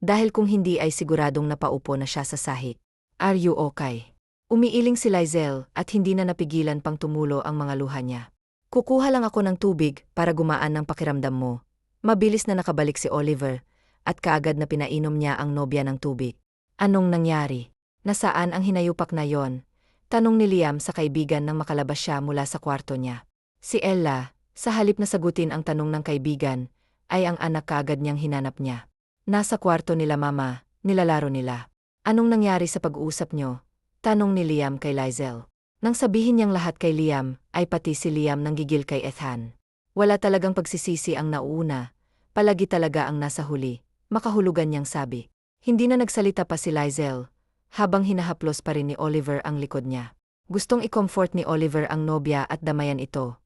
dahil kung hindi ay siguradong napaupo na siya sa sahig. Are you okay? Umiiling si Lizel at hindi na napigilan pang tumulo ang mga luha niya. Kukuha lang ako ng tubig para gumaan ng pakiramdam mo. Mabilis na nakabalik si Oliver, at kaagad na pinainom niya ang nobya ng tubig. Anong nangyari? Nasaan ang hinayupak na yon? Tanong ni Liam sa kaibigan nang makalabas siya mula sa kwarto niya. Si Ella, sa halip na sagutin ang tanong ng kaibigan, ay ang anak kaagad niyang hinanap niya. Nasa kwarto nila mama, nilalaro nila. Anong nangyari sa pag-uusap niyo? Tanong ni Liam kay Lizel. Nang sabihin niyang lahat kay Liam, ay pati si Liam nanggigil kay Ethan. Wala talagang pagsisisi ang nauuna, palagi talaga ang nasa huli, makahulugan niyang sabi. Hindi na nagsalita pa si Lizel, habang hinahaplos pa rin ni Oliver ang likod niya. Gustong i-comfort ni Oliver ang nobya at damayan ito.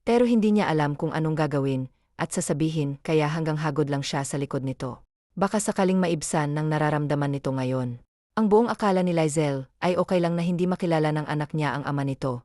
Pero hindi niya alam kung anong gagawin at sasabihin kaya hanggang hagod lang siya sa likod nito. Baka sakaling maibsan ng nararamdaman nito ngayon. Ang buong akala ni Lizel ay okay lang na hindi makilala ng anak niya ang ama nito.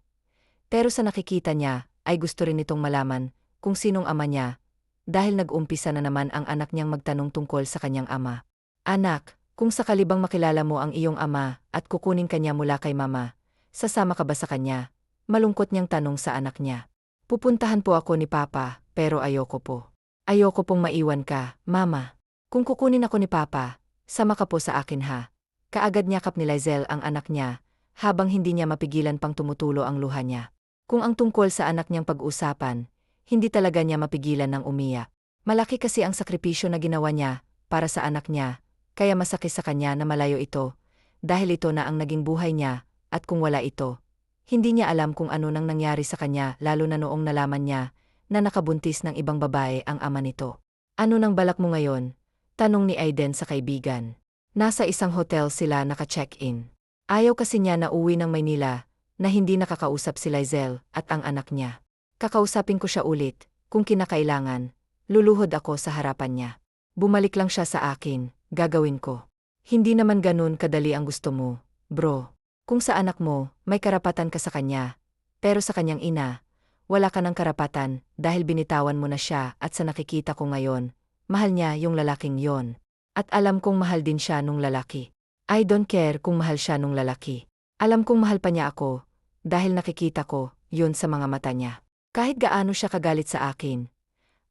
Pero sa nakikita niya ay gusto rin nitong malaman kung sinong ama niya, dahil nag-umpisa na naman ang anak niyang magtanong tungkol sa kanyang ama. Anak, kung sakali bang makilala mo ang iyong ama at kukunin kanya mula kay mama, sasama ka ba sa kanya? Malungkot niyang tanong sa anak niya. Pupuntahan po ako ni Papa, pero ayoko po. Ayoko pong maiwan ka, Mama. Kung kukunin ako ni Papa, sama ka po sa akin ha. Kaagad niyakap ni Lizel ang anak niya, habang hindi niya mapigilan pang tumutulo ang luha niya. Kung ang tungkol sa anak niyang pag-usapan, hindi talaga niya mapigilan ng umiyak. Malaki kasi ang sakripisyo na ginawa niya para sa anak niya, kaya masakit sa kanya na malayo ito, dahil ito na ang naging buhay niya, at kung wala ito, hindi niya alam kung ano nang nangyari sa kanya lalo na noong nalaman niya na nakabuntis ng ibang babae ang ama nito. Ano nang balak mo ngayon? Tanong ni Aiden sa kaibigan. Nasa isang hotel sila naka-check-in. Ayaw kasi niya na uwi ng Maynila na hindi nakakausap si Lizel at ang anak niya. Kakausapin ko siya ulit, kung kinakailangan, luluhod ako sa harapan niya. Bumalik lang siya sa akin, gagawin ko. Hindi naman ganun kadali ang gusto mo, bro. Kung sa anak mo, may karapatan ka sa kanya, pero sa kanyang ina, wala ka ng karapatan dahil binitawan mo na siya at sa nakikita ko ngayon, mahal niya yung lalaking yon. At alam kong mahal din siya nung lalaki. I don't care kung mahal siya nung lalaki. Alam kong mahal pa niya ako, dahil nakikita ko yun sa mga mata niya. Kahit gaano siya kagalit sa akin,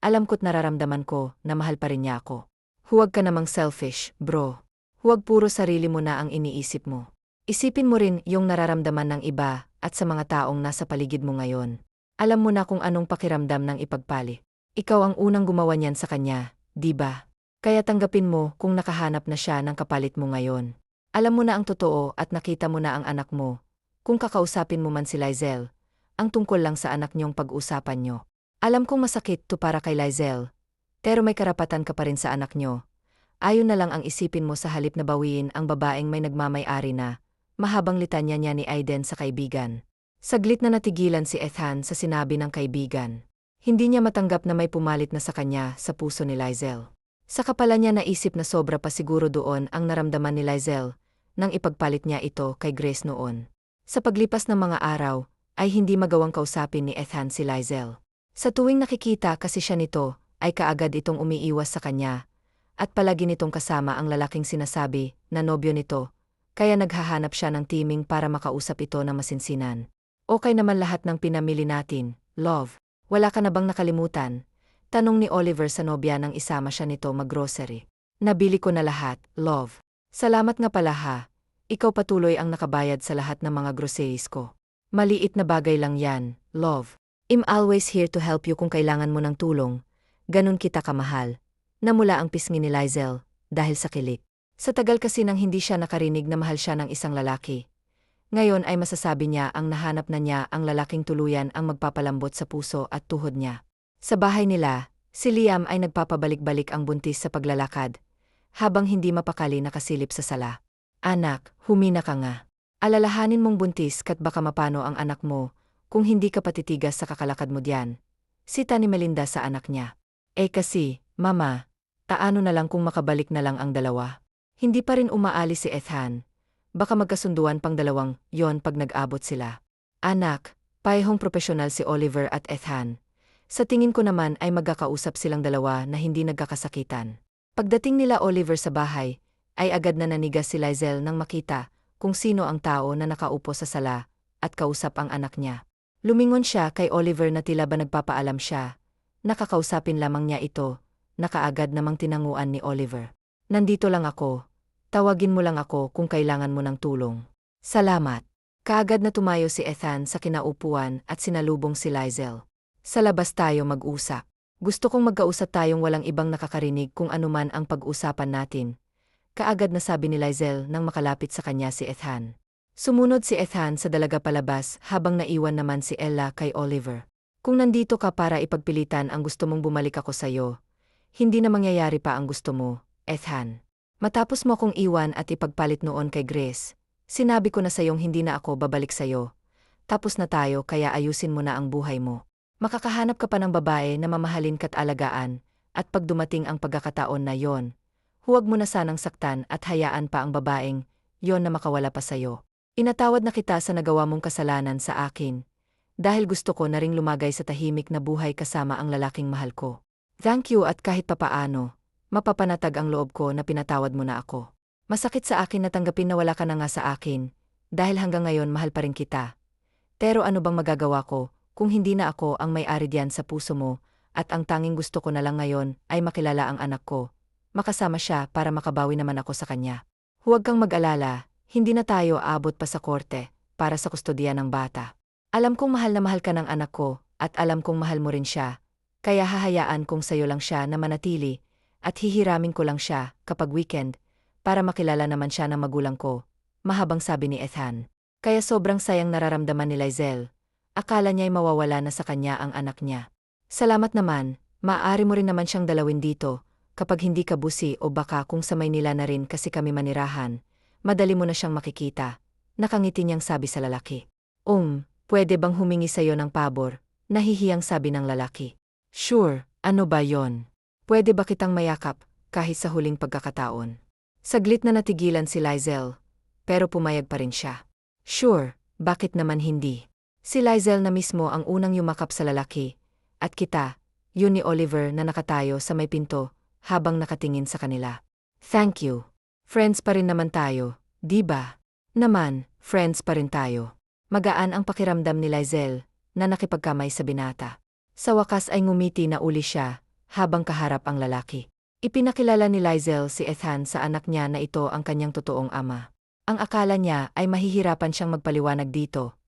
alam ko't nararamdaman ko na mahal pa rin niya ako. Huwag ka namang selfish, bro. Huwag puro sarili mo na ang iniisip mo. Isipin mo rin yung nararamdaman ng iba at sa mga taong nasa paligid mo ngayon. Alam mo na kung anong pakiramdam ng ipagpali. Ikaw ang unang gumawa niyan sa kanya, di ba? Kaya tanggapin mo kung nakahanap na siya ng kapalit mo ngayon. Alam mo na ang totoo at nakita mo na ang anak mo. Kung kakausapin mo man si Lizelle, ang tungkol lang sa anak niyong pag-usapan niyo. Alam kong masakit to para kay Lizelle, pero may karapatan ka pa rin sa anak niyo. Ayon na lang ang isipin mo sa halip na bawiin ang babaeng may nagmamay-ari na. Mahabang litanya niya ni Aiden sa kaibigan. Saglit na natigilan si Ethan sa sinabi ng kaibigan. Hindi niya matanggap na may pumalit na sa kanya sa puso ni Lizelle. Saka pala niya naisip na sobra pa siguro doon ang naramdaman ni Lizelle nang ipagpalit niya ito kay Grace noon. Sa paglipas ng mga araw, ay hindi magawang kausapin ni Ethan si Lizelle. Sa tuwing nakikita kasi siya nito, ay kaagad itong umiiwas sa kanya, at palagi nitong kasama ang lalaking sinasabi na nobyo nito, kaya naghahanap siya ng timing para makausap ito na masinsinan. Okay naman lahat ng pinamili natin, love. Wala ka na bang nakalimutan? Tanong ni Oliver sa nobya nang isama siya nito mag-grocery. Nabili ko na lahat, love. Salamat nga pala ha. Ikaw patuloy ang nakabayad sa lahat ng mga groceries ko. Maliit na bagay lang yan, love. I'm always here to help you kung kailangan mo ng tulong. Ganun kita kamahal. Namula ang pisngi ni Lizelle, dahil sa kilik. Sa tagal kasi nang hindi siya nakarinig na mahal siya ng isang lalaki. Ngayon ay masasabi niya ang nahanap na niya ang lalaking tuluyan ang magpapalambot sa puso at tuhod niya. Sa bahay nila, si Liam ay nagpapabalik-balik ang buntis sa paglalakad, habang hindi mapakali nakasilip sa sala. Anak, humina ka nga. Alalahanin mong buntis kat baka mapano ang anak mo, kung hindi ka patitigas sa kakalakad mo diyan. Sita ni Melinda sa anak niya. Kasi, Mama, taano na lang kung makabalik na lang ang dalawa? Hindi pa rin umaalis si Ethan. Baka magkasunduan pang dalawang yon pag nag-abot sila. Anak, parehong profesional si Oliver at Ethan. Sa tingin ko naman ay magkakausap silang dalawa na hindi nagkakasakitan. Pagdating nila Oliver sa bahay, ay agad na nanigas si Lizelle nang makita kung sino ang tao na nakaupo sa sala at kausap ang anak niya. Lumingon siya kay Oliver na tila ba nagpapaalam siya. Nakakausapin lamang niya ito, nakaagad namang tinanguan ni Oliver. Nandito lang ako. Tawagin mo lang ako kung kailangan mo ng tulong. Salamat. Kaagad na tumayo si Ethan sa kinaupuan at sinalubong si Lizelle. Sa labas tayo mag-usap. Gusto kong magkausap tayong walang ibang nakakarinig kung anuman ang pag-usapan natin. Kaagad na sabi ni Lizelle nang makalapit sa kanya si Ethan. Sumunod si Ethan sa dalaga palabas habang naiwan naman si Ella kay Oliver. Kung nandito ka para ipagpilitan ang gusto mong bumalik ako sa'yo, hindi na mangyayari pa ang gusto mo, Ethan. Matapos mo kong iwan at ipagpalit noon kay Grace, sinabi ko na sa'yong hindi na ako babalik sa'yo. Tapos na tayo kaya ayusin mo na ang buhay mo. Makakahanap ka pa ng babae na mamahalin ka't alagaan, at pag dumating ang pagkakataon na yon, huwag mo na sanang saktan at hayaan pa ang babaeng yon na makawala pa sa'yo. Inatawad na kita sa nagawa mong kasalanan sa akin, dahil gusto ko na ring lumagay sa tahimik na buhay kasama ang lalaking mahal ko. Thank you at kahit papaano, mapapanatag ang loob ko na pinatawad mo na ako. Masakit sa akin na tanggapin na wala ka na nga sa akin, dahil hanggang ngayon mahal pa rin kita. Pero ano bang magagawa ko, kung hindi na ako ang may-ari diyan sa puso mo, at ang tanging gusto ko na lang ngayon ay makilala ang anak ko. Makasama siya para makabawi naman ako sa kanya. Huwag kang mag-alala. Hindi na tayo aabot pa sa korte para sa kustodiya ng bata. Alam kong mahal na mahal ka ng anak ko at alam kong mahal mo rin siya, kaya hahayaan kong sayo lang siya na manatili at hihiramin ko lang siya kapag weekend para makilala naman siya ng magulang ko, mahabang sabi ni Ethan. Kaya sobrang sayang nararamdaman ni Lizelle. Akala niya'y mawawala na sa kanya ang anak niya. Salamat naman, maaari mo rin naman siyang dalawin dito kapag hindi ka busi o baka kung sa Maynila na rin kasi kami manirahan. Madali mo na siyang makikita. Nakangiti niyang sabi sa lalaki. Pwede bang humingi sa'yo ng pabor? Nahihiyang sabi ng lalaki. Sure, ano ba yon? Pwede ba kitang mayakap, kahit sa huling pagkakataon? Saglit na natigilan si Lizelle, pero pumayag pa rin siya. Sure, bakit naman hindi? Si Lizelle na mismo ang unang yumakap sa lalaki, at kita, yun ni Oliver na nakatayo sa may pinto, habang nakatingin sa kanila. Thank you. Friends pa rin naman tayo, di ba? Naman, friends pa rin tayo. Magaan ang pakiramdam ni Lizelle na nakipagkamay sa binata. Sa wakas ay ngumiti na uli siya habang kaharap ang lalaki. Ipinakilala ni Lizelle si Ethan sa anak niya na ito ang kanyang totoong ama. Ang akala niya ay mahihirapan siyang magpaliwanag dito.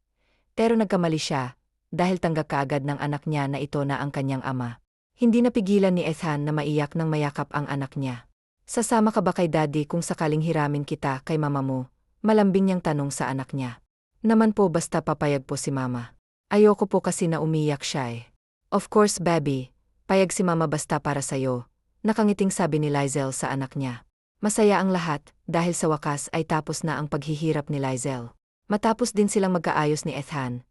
Pero nagkamali siya dahil tanggap kaagad ng anak niya na ito na ang kanyang ama. Hindi napigilan ni Ethan na maiyak nang mayakap ang anak niya. Sasama ka ba kay daddy kung sakaling hiramin kita kay mama mo? Malambing niyang tanong sa anak niya. Naman po basta papayag po si mama. Ayoko po kasi na umiyak siya eh. Of course baby, payag si mama basta para sa'yo. Nakangiting sabi ni Lizel sa anak niya. Masaya ang lahat dahil sa wakas ay tapos na ang paghihirap ni Lizel. Matapos din silang magkaayos ni Ethan,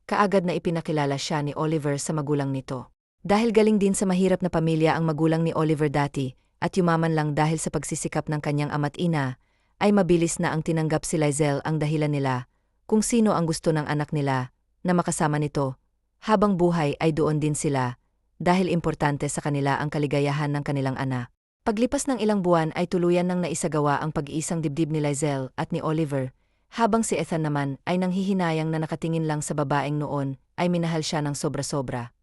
kaagad na ipinakilala siya ni Oliver sa magulang nito. Dahil galing din sa mahirap na pamilya ang magulang ni Oliver dati at yumaman lang dahil sa pagsisikap ng kanyang ama't ina, ay mabilis na ang tinanggap si Lizel ang dahilan nila kung sino ang gusto ng anak nila na makasama nito. Habang buhay ay doon din sila dahil importante sa kanila ang kaligayahan ng kanilang anak. Paglipas ng ilang buwan ay tuluyan nang naisagawa ang pag-iisang dibdib ni Lizel at ni Oliver, habang si Ethan naman ay nanghihinayang na nakatingin lang sa babaeng noon ay minahal siya ng sobra-sobra.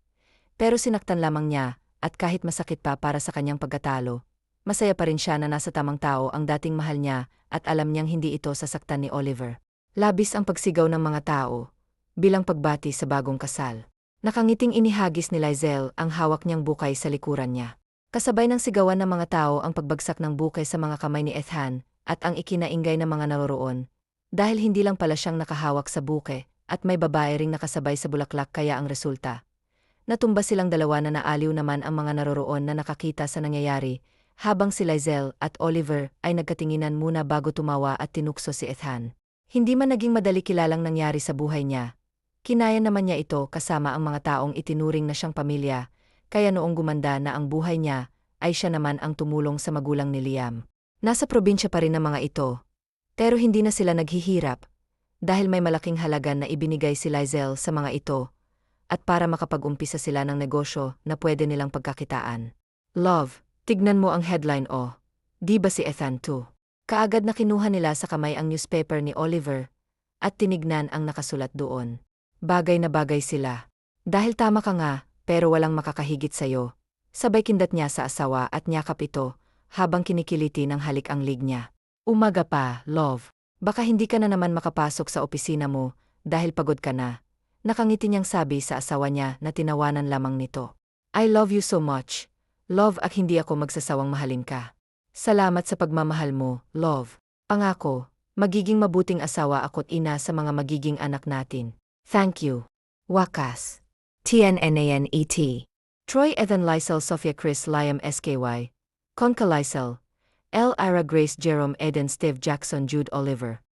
Pero sinaktan lamang niya at kahit masakit pa para sa kanyang pagkatalo, masaya pa rin siya na nasa tamang tao ang dating mahal niya at alam niyang hindi ito sasaktan ni Oliver. Labis ang pagsigaw ng mga tao bilang pagbati sa bagong kasal. Nakangiting inihagis ni Lizel ang hawak niyang bukay sa likuran niya. Kasabay ng sigawan ng mga tao ang pagbagsak ng bukay sa mga kamay ni Ethan at ang ikinainggay ng mga naroroon. Dahil hindi lang pala siyang nakahawak sa buke at may babae ring nakasabay sa bulaklak kaya ang resulta. Natumba silang dalawa na naaliw naman ang mga naroroon na nakakita sa nangyayari, habang si Lizel at Oliver ay nagkatinginan muna bago tumawa at tinukso si Ethan. Hindi man naging madali kilalang nangyari sa buhay niya. Kinaya naman niya ito kasama ang mga taong itinuring na siyang pamilya, kaya noong gumanda na ang buhay niya, ay siya naman ang tumulong sa magulang ni Liam. Nasa probinsya pa rin ang mga ito, pero hindi na sila naghihirap, dahil may malaking halaga na ibinigay si Lizel sa mga ito, at para makapag-umpisa sila ng negosyo na pwede nilang pagkakitaan. Love, tignan mo ang headline oh. Di ba si Ethan too? Kaagad na kinuha nila sa kamay ang newspaper ni Oliver, at tinignan ang nakasulat doon. Bagay na bagay sila. Dahil tama ka nga, pero walang makakahigit sa'yo. Sabay kindat niya sa asawa at niyakap ito, habang kinikiliti ng halik ang lig niya. Umaga pa, love. Baka hindi ka na naman makapasok sa opisina mo, dahil pagod ka na. Nakangiti niyang sabi sa asawa niya na tinawanan lamang nito. I love you so much. Love at hindi ako magsasawang mahalin ka. Salamat sa pagmamahal mo, love. Pangako, magiging mabuting asawa ako't ina sa mga magiging anak natin. Thank you. Wakas. TNNANET. Troy Ethan Lizel Sophia Chris Liam SKY. Conca Lizel. L. Ira Grace Jerome Eden Steve Jackson Jude Oliver.